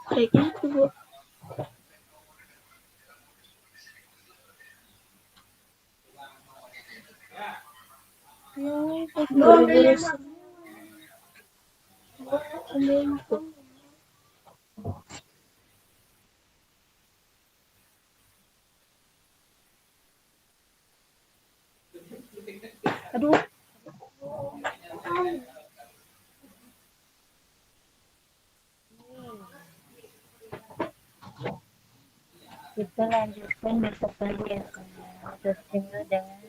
Baiknya itu, Bu. Buru-buru sih. Aduh. Kita lanjutkan besok lagi ya. Bersama dengan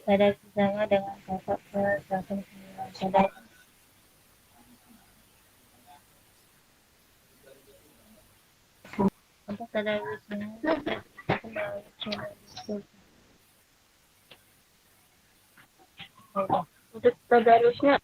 pada bersama dengan Bapak ke 89 pada untuk tadarusnya kembali channel YouTube. Untuk tadarusnya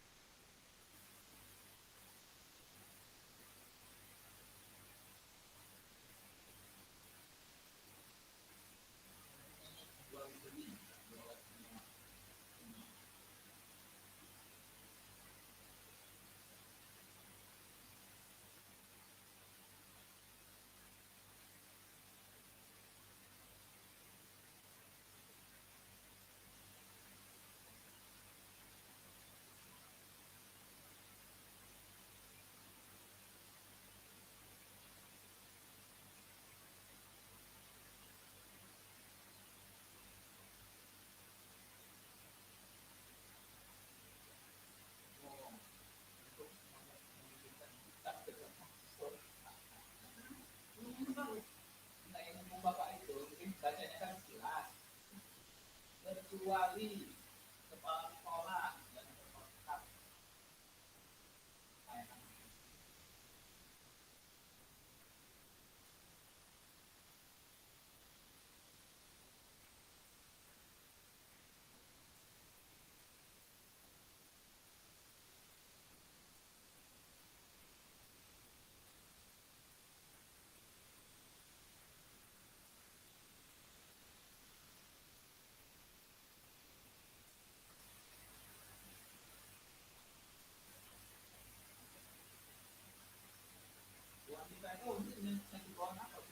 bacanya kan jelas. Kecuali kepala sekolah dan kepala staf. Wanita itu untuk yang di bawah apa?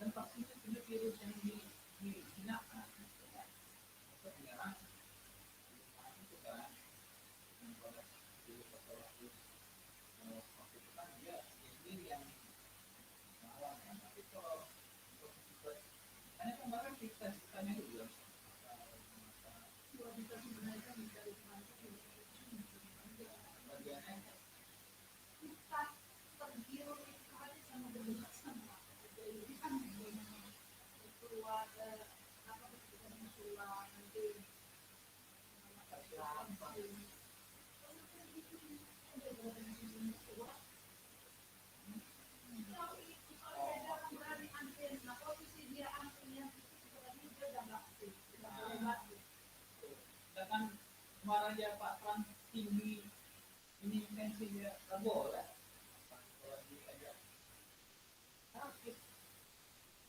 Dan vaksin itu virus yang digunakan. Menyerang itu kan waktu itu kan dia sendiri yang melawan kan. Tapi kalau hanya kemarin kita tanya dulu bisa sebenarnya kan mencari bagiannya kita tergiur itu aja sama dengan sama. Jadi kan keluar apa ketika keluar nanti sedangkan kemarin dia Pak Trans tinggi ini tensinya nggak boleh kalau diajak sakit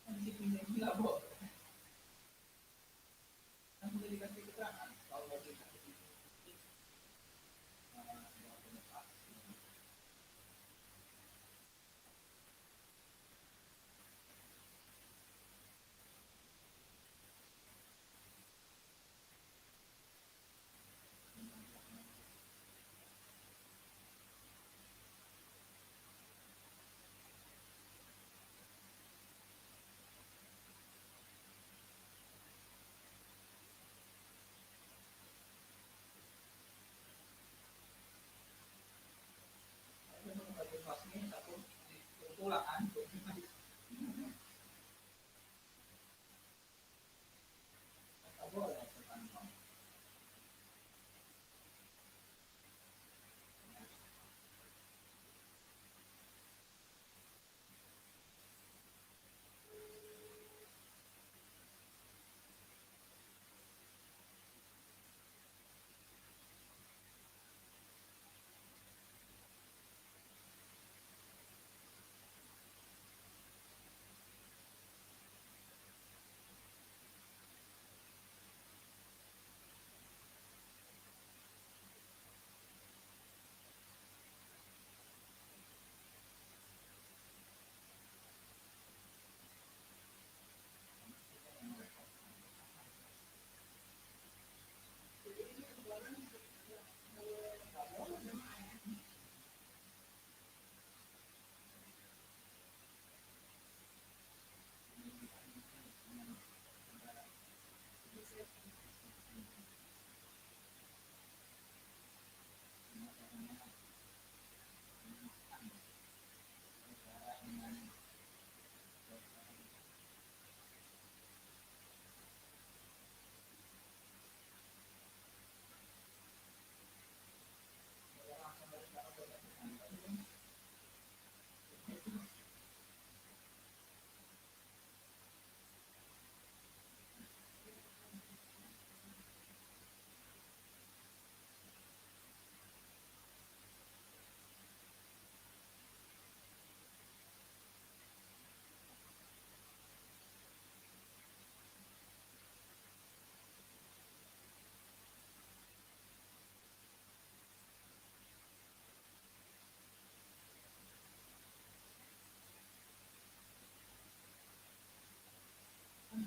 tensinya nggak boleh kan sudah dikasih keterangan kalau lagi sakit itu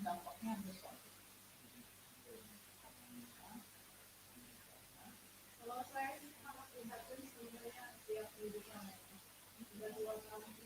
dampaknya besar. Kalau saya sih sangat prihatin sebenarnya tiap kehidupan. Sudah 2 tahun